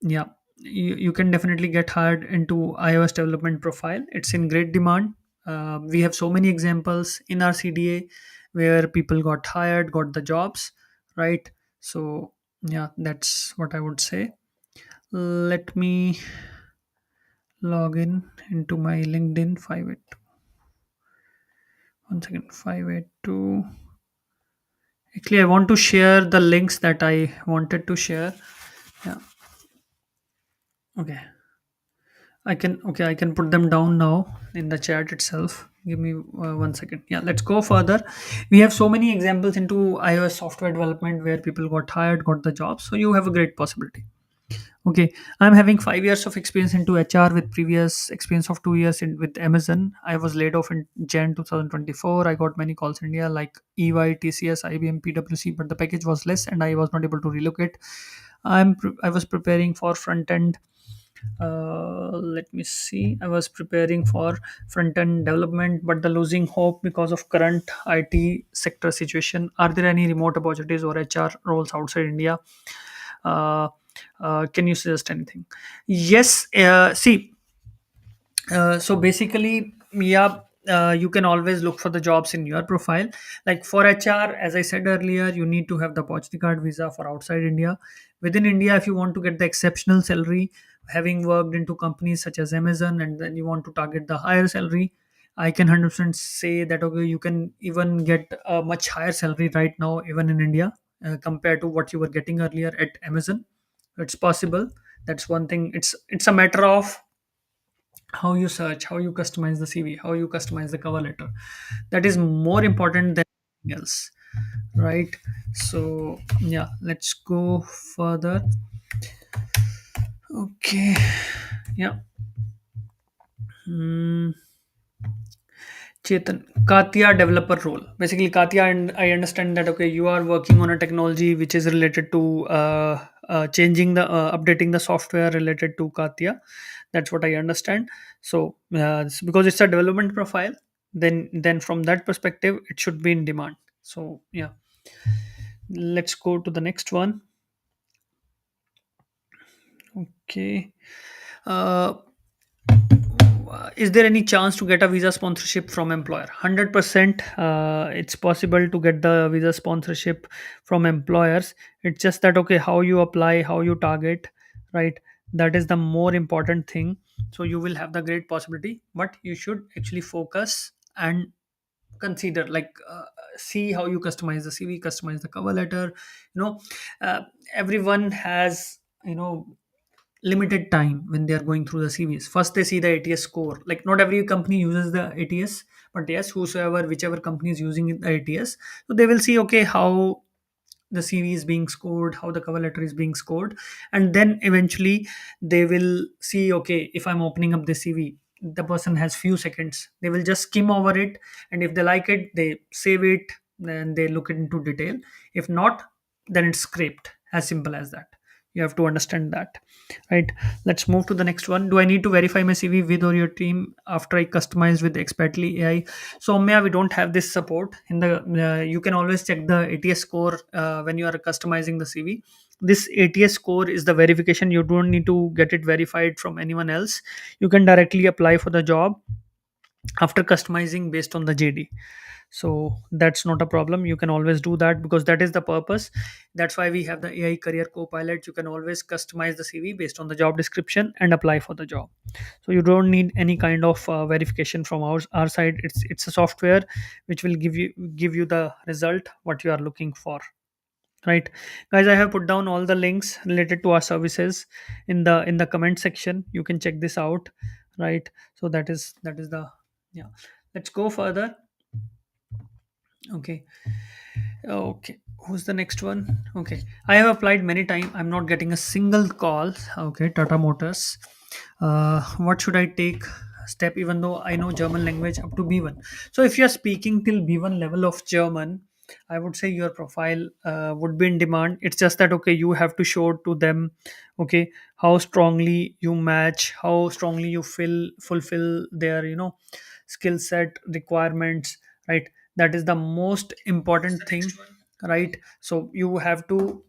Speaker 1: yeah, you can definitely get hired into iOS development profile. It's in great demand. We have so many examples in our CDA where people got hired, got the jobs, right? So yeah, that's what I would say. Let me log in into my LinkedIn 582. 1 second, 582. Actually, I want to share the links that I wanted to share. Yeah. Okay. I can put them down now in the chat itself. Give me 1 second. Yeah, let's go further. We have so many examples into iOS software development where people got hired, got the job. So you have a great possibility. Okay, I'm having 5 years of experience into HR with previous experience of 2 years with Amazon. I was laid off in Jan 2024. I got many calls in India like EY, TCS, IBM, PwC, but the package was less and I was not able to relocate. I was preparing for front end. Let me see. I was preparing for front end development, but the losing hope because of current IT sector situation. Are there any remote opportunities or HR roles outside India? Uh, can you suggest anything? Yes. See, so basically, yeah, you can always look for the jobs in your profile. Like for HR, as I said earlier, you need to have the opportunity card visa for outside India. Within India, if you want to get the exceptional salary, having worked into companies such as Amazon, and then you want to target the higher salary, I can 100% say that okay, you can even get a much higher salary right now, even in India, compared to what you were getting earlier at Amazon. It's possible. That's one thing. It's a matter of how you search, how you customize the CV, how you customize the cover letter. That is more important than anything else, right? So yeah, let's go further. Okay, yeah. Hmm. Chetan, Katia developer role. Basically, Katia, and I understand that okay, you are working on a technology which is related to changing the updating the software related to Katia. That's what I understand. So, because it's a development profile, then from that perspective, it should be in demand. So, yeah, let's go to the next one. Okay. Uh, is there any chance to get a visa sponsorship from employer? 100%, it's possible to get the visa sponsorship from employers. It's just that okay, how you apply, how you target, right? That is the more important thing. So you will have the great possibility, but you should actually focus and consider, like, see how you customize the CV, customize the cover letter. you know uh, Everyone has, limited time when they are going through the CVs. First, they see the ATS score. Like, not every company uses the ATS, but yes, whosoever, whichever company is using the ATS, so they will see okay how the CV is being scored, how the cover letter is being scored, and then eventually they will see okay, if I'm opening up the CV, the person has few seconds. They will just skim over it, and if they like it, they save it, then they look into detail. If not, then it's scraped. As simple as that. You have to understand that, right? Let's move to the next one. Do I need to verify my CV with or your team after I customize with Xpatly AI? So, Omya, we don't have this support in the. You can always check the ATS score when you are customizing the CV. This ATS score is the verification. You don't need to get it verified from anyone else. You can directly apply for the job after customizing based on the JD. So that's not a problem. You can always do that because that is the purpose. That's why we have the AI Career Copilot. You can always customize the CV based on the job description and apply for the job. So you don't need any kind of verification from our side. It's a software which will give you the result what you are looking for, right? Guys, I have put down all the links related to our services in the comment section. You can check this out, right? So that is the, yeah. Let's go further. Okay. Okay, who's the next one? Okay, I have applied many times. I'm not getting a single call. Okay, Tata Motors. What should I take step? Even though I know German language up to B1. So if you're speaking till B1 level of German, I would say your profile would be in demand. It's just that okay, you have to show to them, okay, how strongly you match, how strongly you fulfill their skill set requirements, right? That is the most important thing, right? So you have to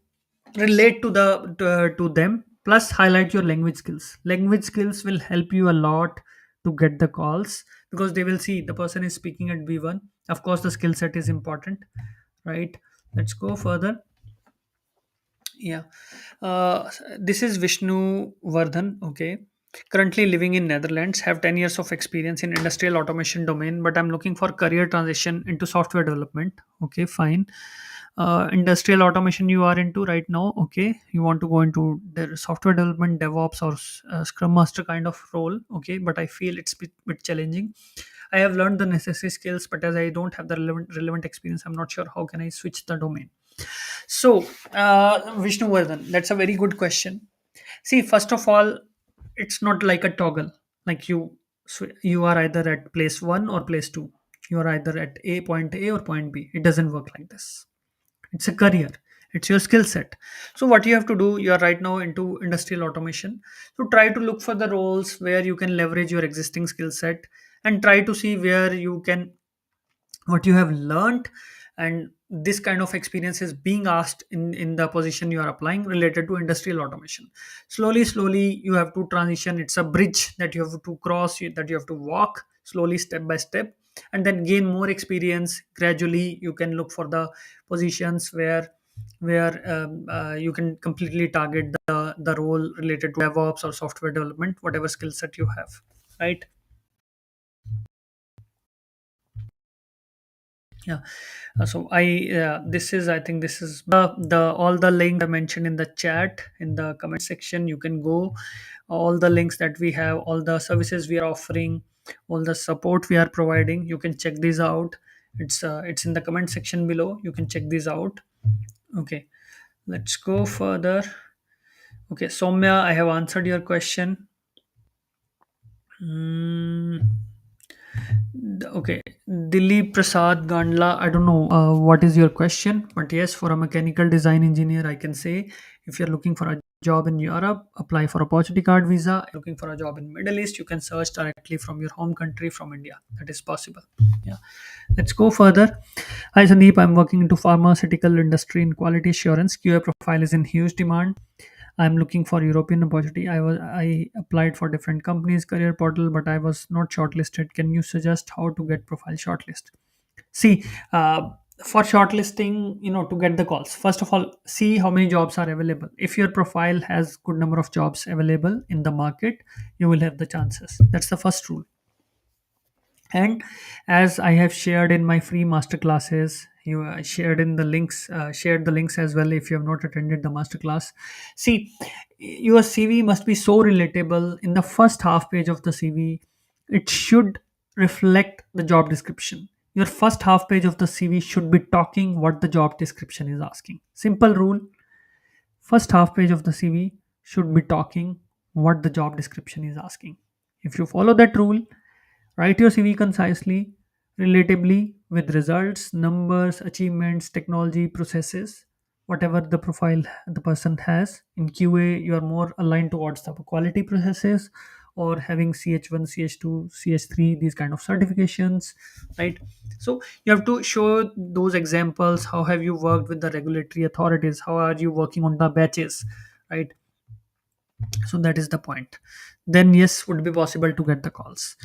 Speaker 1: relate to them, plus highlight your language skills will help you a lot to get the calls, because they will see the person is speaking at B1. Of course, the skill set is important, right? Let's go further. Yeah. uh, this is Vishnu Vardhan. Okay, currently living in Netherlands, have 10 years of experience in industrial automation domain, but I'm looking for career transition into software development. Okay, fine. Industrial automation you are into right now. Okay, you want to go into the software development, DevOps, or Scrum Master kind of role. Okay, but I feel it's bit challenging. I have learned the necessary skills, but as I don't have the relevant experience, I'm not sure how can I switch the domain. So, Vishnu Vardhan, that's a very good question. See, first of all, it's not like a toggle. Like you are either at place one or place two. You are either at point A or point B. It doesn't work like this. It's a career. It's your skill set. So what you have to do, you are right now into industrial automation. So try to look for the roles where you can leverage your existing skill set, and try to see where you can, what you have learned, and this kind of experience is being asked in the position you are applying related to industrial automation. Slowly you have to transition. It's a bridge that you have to cross, that you have to walk slowly, step by step, and then gain more experience. Gradually you can look for the positions where you can completely target the role related to DevOps or software development, whatever skill set you have, right? Yeah. So this is, I think this is the all the links I mentioned in the chat, in the comment section. You can go, all the links that we have, all the services we are offering, all the support we are providing. You can check these out. It's in the comment section below. You can check these out. Okay, let's go further. Okay, Soumya, I have answered your question. Mm, okay, Dilip Prasad Gandla. I don't know what is your question, but yes, for a mechanical design engineer, I can say if you're looking for a job in Europe, apply for opportunity card visa. Looking for a job in Middle East, you can search directly from your home country from India. That is possible. Yeah, let's go further. Hi Sandeep, I'm working into pharmaceutical industry in quality assurance. QA profile is in huge demand. I'm looking for European opportunity. I applied for different companies career portal, but I was not shortlisted. Can you suggest how to get profile shortlist? See, for shortlisting, to get the calls, first of all, see how many jobs are available. If your profile has good number of jobs available in the market, you will have the chances. That's the first rule. And as I have shared in my free master classes, you shared the links as well. If you have not attended the master class, see, your CV must be so relatable. In the first half page of the CV, it should reflect the job description. Your first half page of the CV should be talking what the job description is asking. Simple rule. First half page of the CV should be talking what the job description is asking. If you follow that rule, write your CV concisely, relatably, with results, numbers, achievements, technology, processes, whatever the profile the person has. In QA, you are more aligned towards the quality processes or having CH1, CH2, CH3, these kind of certifications, right? So you have to show those examples. How have you worked with the regulatory authorities? How are you working on the batches, right? So that is the point. Then yes, would be possible to get the calls.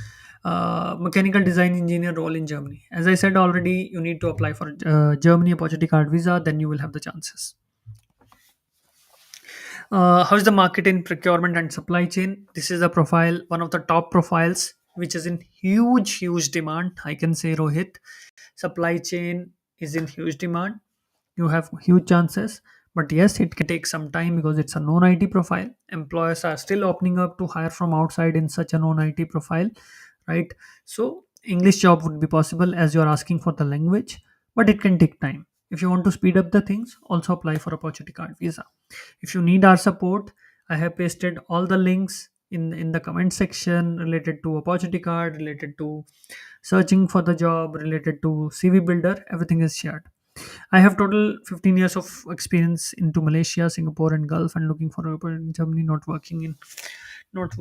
Speaker 1: Mechanical design engineer role in Germany, as I said already, you need to apply for Germany opportunity card visa, then you will have the chances. How's the market in procurement and supply chain? This is a profile, one of the top profiles, which is in huge demand. I can say, Rohit, supply chain is in huge demand. You have huge chances, but yes, it can take some time because it's a non IT profile. Employers are still opening up to hire from outside in such a non IT profile, right? So English job would be possible as you're asking for the language, but it can take time. If you want to speed up the things, also apply for opportunity card visa. If you need our support, I have pasted all the links in the comment section related to opportunity card, related to searching for the job, related to CV builder. Everything is shared. I have total 15 years of experience into Malaysia, Singapore, and Gulf, and looking for a job in Germany. Not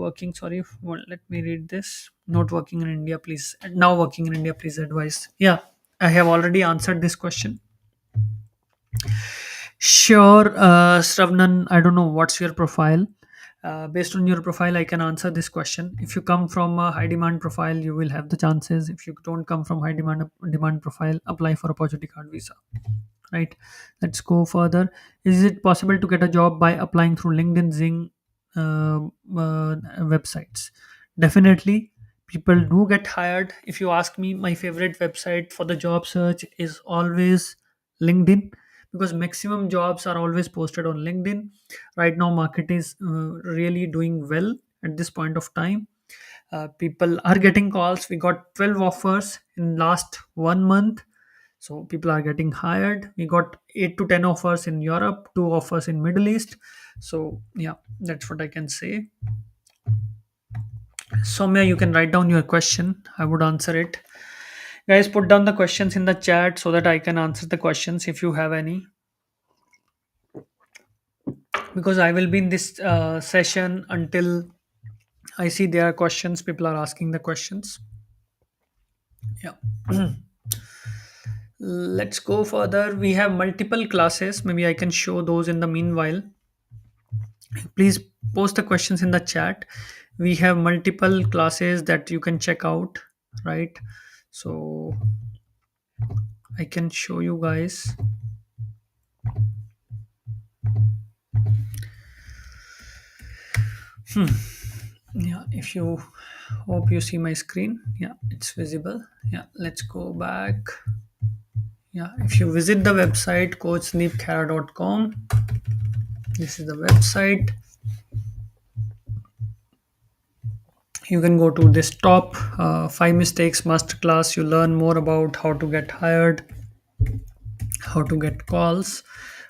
Speaker 1: working. Sorry, well, let me read this. Not working in India, please. Now working in India, please advise. Yeah, I have already answered this question. Sure, Sravnan, I don't know what's your profile. Based on your profile, I can answer this question. If you come from a high demand profile, you will have the chances. If you don't come from high demand profile, apply for opportunity card visa. Right. Let's go further. Is it possible to get a job by applying through LinkedIn, Zing, websites? Definitely, people do get hired. If you ask me, my favorite website for the job search is always LinkedIn, because maximum jobs are always posted on LinkedIn. Right now market is really doing well at this point of time. People are getting calls. We got 12 offers in last 1 month, so people are getting hired. We got 8 to 10 offers in Europe, 2 offers in Middle East. So yeah, that's what I can say. Soumya, you can write down your question, I would answer it. Guys, put down the questions in the chat so that I can answer the questions if you have any, because I will be in this session until I see there are questions. People are asking the questions. Yeah. Let's go further. We have multiple classes. Maybe I can show those in the meanwhile. Please post the questions in the chat. We have multiple classes that you can check out, right? So I can show you guys. Yeah, if you hope you see my screen. Yeah, it's visible. Yeah, let's go back. Yeah, if you visit the website coachsneepkhara.com, this is the website. You can go to this top 5 mistakes masterclass. You learn more about how to get hired, how to get calls,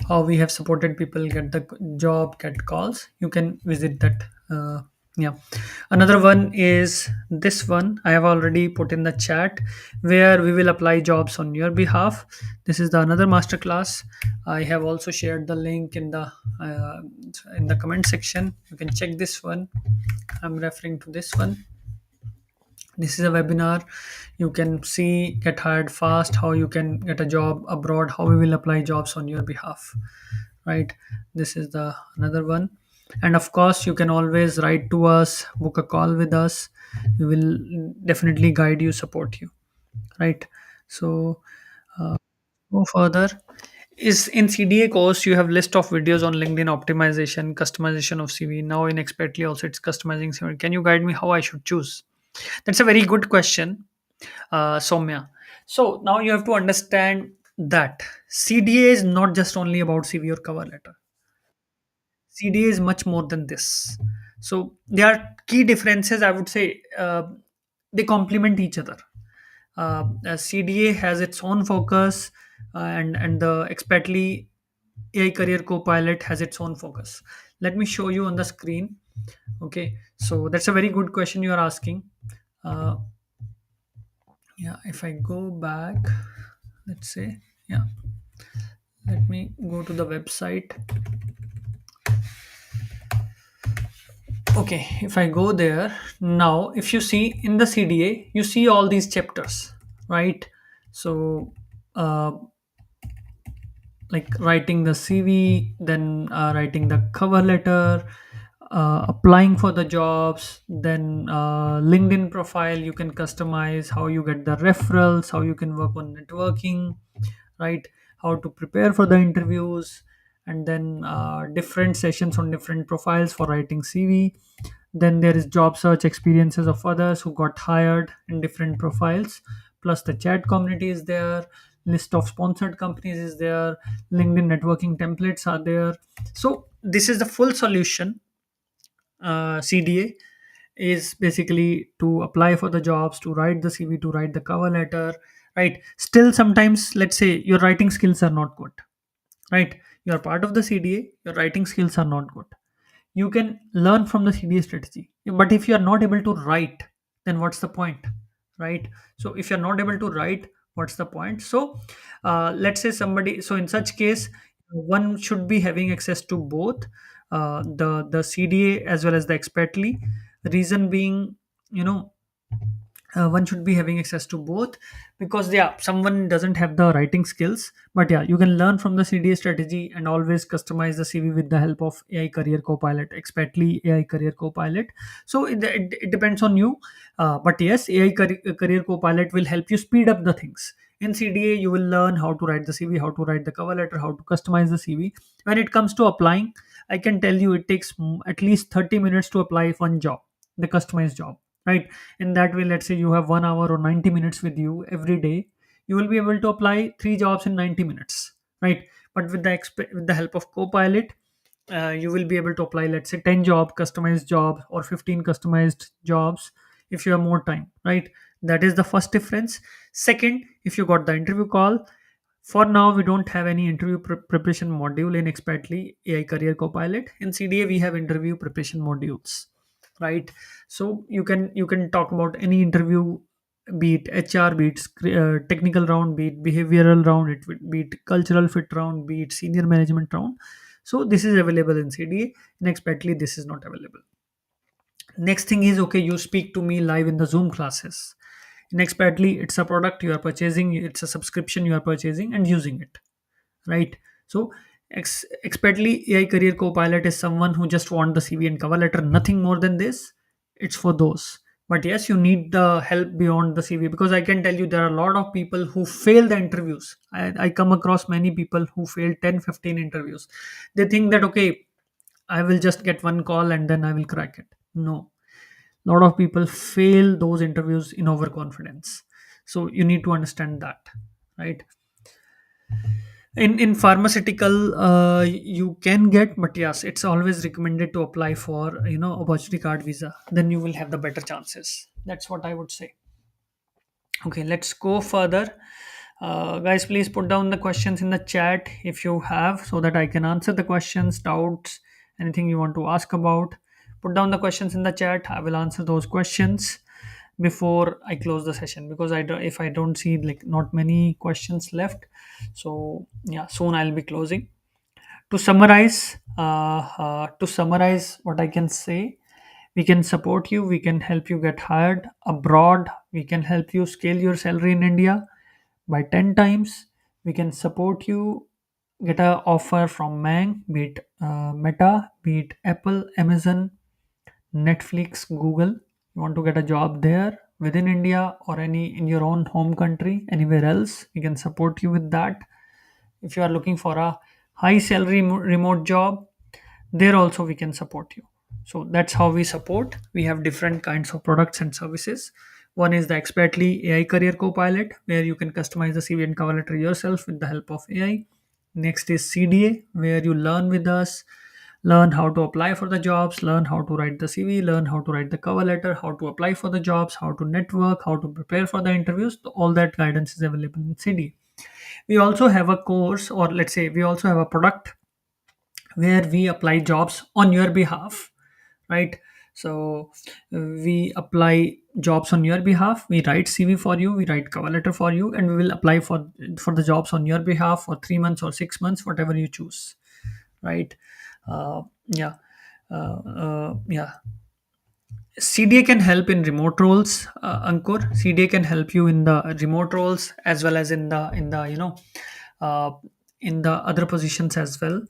Speaker 1: how we have supported people get the job, get calls. You can visit that Yeah. Another one is this one. I have already put in the chat where we will apply jobs on your behalf. This is the another masterclass. I have also shared the link uh, in the comment section. You can check this one. I'm referring to this one. This is a webinar. You can see get hired fast, how you can get a job abroad, how we will apply jobs on your behalf, right? This is the another one. And of course you can always write to us, book a call with us. We will definitely guide you, support you, right? So go further. Is in CDA course you have list of videos on LinkedIn optimization, customization of CV. Now in Xpatly also it's customizing CV. Can you guide me how I should choose? That's a very good question, Soumya. So now you have to understand that CDA is not just only about CV or cover letter. CDA is much more than this. So there are key differences. I would say they complement each other. CDA has its own focus, and the Xpatly AI Career Copilot has its own focus. Let me show you on the screen. Okay, so that's a very good question you are asking. Uh, yeah, if I go back, let's say, yeah, let me go to the website. Okay, if I go there now, if you see in the CDA, you see all these chapters, right? So uh, like writing the CV, then writing the cover letter, applying for the jobs, then LinkedIn profile you can customize, how you get the referrals, how you can work on networking, right? How to prepare for the interviews, and then different sessions on different profiles for writing CV. Then there is job search experiences of others who got hired in different profiles. Plus the chat community is there, list of sponsored companies is there, LinkedIn networking templates are there. So this is the full solution. CDA is basically to apply for the jobs, to write the CV, to write the cover letter, right? Still sometimes let's say your writing skills are not good, right? You're part of the CDA, your writing skills are not good. You can learn from the CDA strategy, but if you are not able to write, then what's the point, right? So if you're not able to write, what's the point? So let's say somebody, so in such case one should be having access to both the CDA as well as the Expertly. Reason being, you know, one should be having access to both, because yeah, someone doesn't have the writing skills, but yeah, you can learn from the CDA strategy and always customize the CV with the help of AI Career Copilot, Expertly AI Career Copilot. So it depends on you. But yes, Career Copilot will help you speed up the things. In CDA you will learn how to write the CV, how to write the cover letter, how to customize the CV. When it comes to applying, I can tell you it takes at least 30 minutes to apply one job, the customized job, right? In that way, let's say you have 1 hour or 90 minutes with you every day, you will be able to apply three jobs in 90 minutes, right? But with with the help of Copilot, you will be able to apply, let's say, 10 job customized job or 15 customized jobs if you have more time, right? That is the first difference. Second, if you got the interview call, for now we don't have any interview preparation module in Expertly AI Career Copilot. In CDA we have interview preparation modules, right? So you can talk about any interview, be it HR, be it technical round, be it behavioral round, it would be it cultural fit round, be it senior management round. So this is available in CDA. In Expertly this is not available. Next thing is, okay, you speak to me live in the Zoom classes. In Expertly it's a product you are purchasing, it's a subscription you are purchasing and using it, right? So Expertly AI Career Copilot is someone who just want the CV and cover letter, nothing more than this. It's for those. But yes, you need the help beyond the CV, because I can tell you there are a lot of people who fail the interviews. I come across many people who fail 10, 15 interviews. They think that, okay, I will just get one call and then I will crack it. No, a lot of people fail those interviews in overconfidence. So you need to understand that, right? In pharmaceutical you can get, but yes, it's always recommended to apply for, opportunity card visa, then you will have the better chances. That's what I would say. Okay, let's go further. Guys, please put down the questions in the chat if you have, so that I can answer the questions, doubts, anything you want to ask about. Put down the questions in the chat. I will answer those questions before I close the session, because if I don't see like not many questions left, so yeah, soon I'll be closing. To summarize what I can say: we can support you, we can help you get hired abroad, we can help you scale your salary in India by 10 times. We can support you get a offer from Mang, be it Meta, be it Apple, Amazon, Netflix, Google. You want to get a job there within India or any in your own home country, anywhere else, we can support you with that. If you are looking for a high salary remote job, there also we can support you. So that's how we support. We have different kinds of products and services. One is the Xpatly AI Career Copilot, where you can customize the CV and cover letter yourself with the help of AI. Next is CDA, where you learn with us, learn how to apply for the jobs, learn how to write the CV, learn how to write the cover letter, how to apply for the jobs, how to network, how to prepare for the interviews. All that guidance is available in CDA. We also have a course, or let's say we also have a product where we apply jobs on your behalf, right? So we apply jobs on your behalf, we write CV for you, we write cover letter for you, and we will apply for the jobs on your behalf for 3 months or 6 months, whatever you choose, right? Yeah. Yeah, CDA can help in remote roles, Ankur. CDA can help you in the remote roles as well as in the uh, in the other positions as well.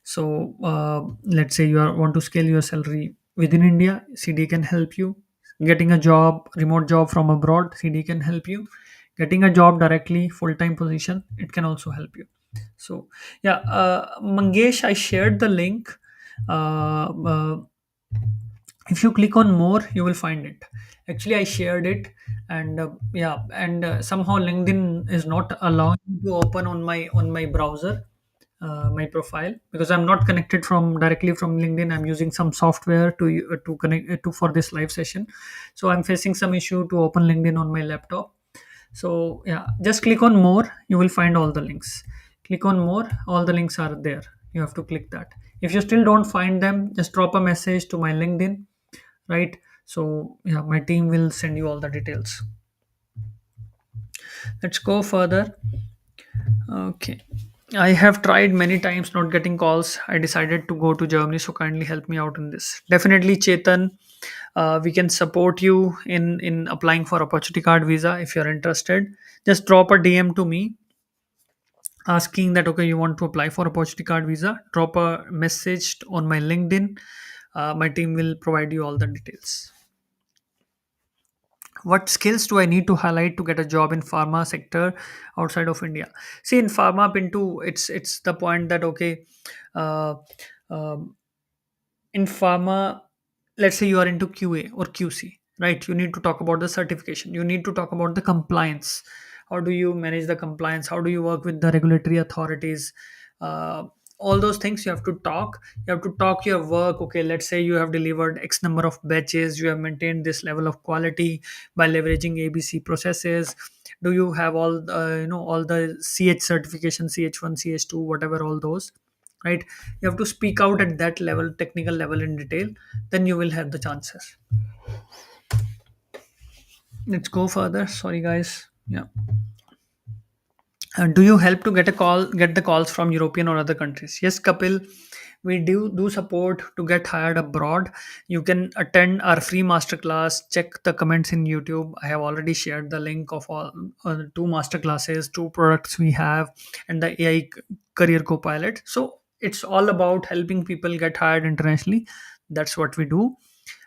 Speaker 1: So let's say want to scale your salary within India, CDA can help you. Getting a job, remote job from abroad, CDA can help you. Getting a job directly, full time position, it can also help you. So yeah, Mangesh, I shared the link. If you click on more, you will find it. Actually, I shared it, and yeah, and somehow LinkedIn is not allowing me to open on my browser, my profile, because I'm not connected from directly from LinkedIn. I'm using some software to connect to for this live session, so I'm facing some issue to open LinkedIn on my laptop. So yeah, just click on more, you will find all the links. Click on more, all the links are there. You have to click that. If you still don't find them, just drop a message to my LinkedIn, right? So yeah, my team will send you all the details. Let's go further. Okay, I have tried many times not getting calls. I decided to go to Germany, so kindly help me out in this. Definitely, Chetan, we can support you in applying for opportunity card visa. If you're interested, just drop a DM to me asking that okay, you want to apply for opportunity card visa. Drop a message on my LinkedIn. My team will provide you all the details. What skills do I need to highlight to get a job in pharma sector outside of India? See, in pharma, Pinto, it's the point that okay, uh, um, in pharma, let's say you are into QA or QC, right? You need to talk about the certification, you need to talk about the compliance. How do you manage the compliance? How do you work with the regulatory authorities? uh, all those things you have to talk. You have to talk your work. Okay, let's say you have delivered x number of batches, you have maintained this level of quality by leveraging ABC processes. Do you have all all the CH certification, CH1, CH2, whatever, all those, right? You have to speak out at that level, technical level, in detail. Then you will have the chances. Let's go further. Sorry guys. Yeah. Do you help to get the calls from European or other countries? Yes, Kapil, we do support to get hired abroad. You can attend our free masterclass. Check the comments in YouTube. I have already shared the link of all two masterclasses, two products we have, and the AI career copilot. So it's all about helping people get hired internationally. That's what we do.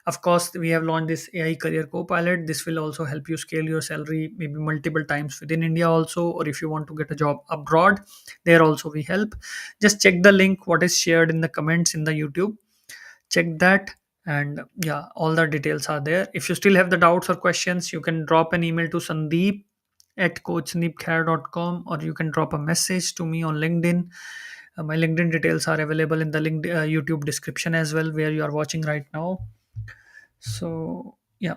Speaker 1: Of course, we have launched this AI Career Copilot. This will also help you scale your salary maybe multiple times within India also, or if you want to get a job abroad, there also we help. Just check the link what is shared in the comments in the YouTube. Check that, and yeah, all the details are there. If you still have the doubts or questions, you can drop an email to Sandeep at coachsandeepkhair.com, or you can drop a message to me on LinkedIn. My LinkedIn details are available in the link YouTube description as well, where you are watching right now. So yeah,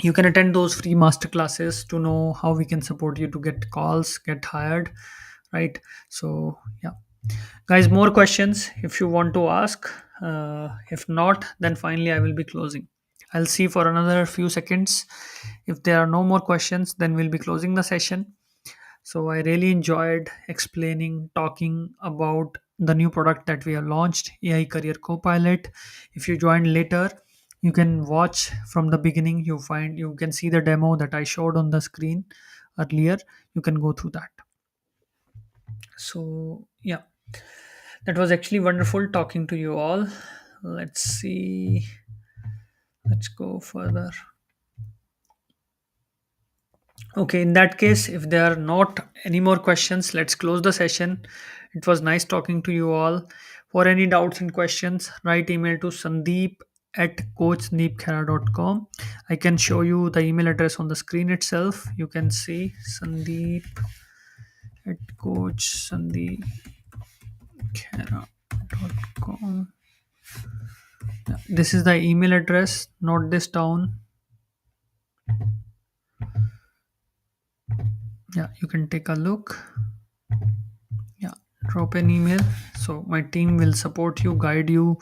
Speaker 1: you can attend those free master classes to know how we can support you to get calls, get hired, right? So yeah. Guys, more questions if you want to ask. If not, then finally I will be closing. I'll see for another few seconds. If there are no more questions, then we'll be closing the session. So I really enjoyed explaining, talking about the new product that we have launched, AI Career Copilot. If you joined later, you can watch from the beginning. You can see the demo that I showed on the screen earlier. You can go through that. So yeah, that was actually wonderful talking to you all. Let's see. Let's go further. Okay, in that case, if there are not any more questions, let's close the session. It was nice talking to you all. For any doubts and questions, write email to Sandeep at coachsandeepkhera.com. I can show you the email address on the screen itself. You can see Sandeep at coachsandeepkhera.com. This is the email address. Note this down. Yeah, you can take a look. Yeah, drop an email, so my team will support you, guide you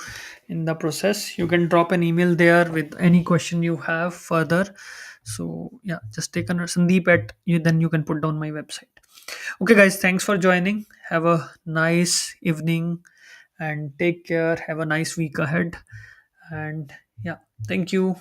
Speaker 1: in the process. You can drop an email there with any question you have further. So yeah, just take a Sandeep at you, then you can put down my website. Okay guys, thanks for joining. Have a nice evening and take care. Have a nice week ahead. And yeah, thank you.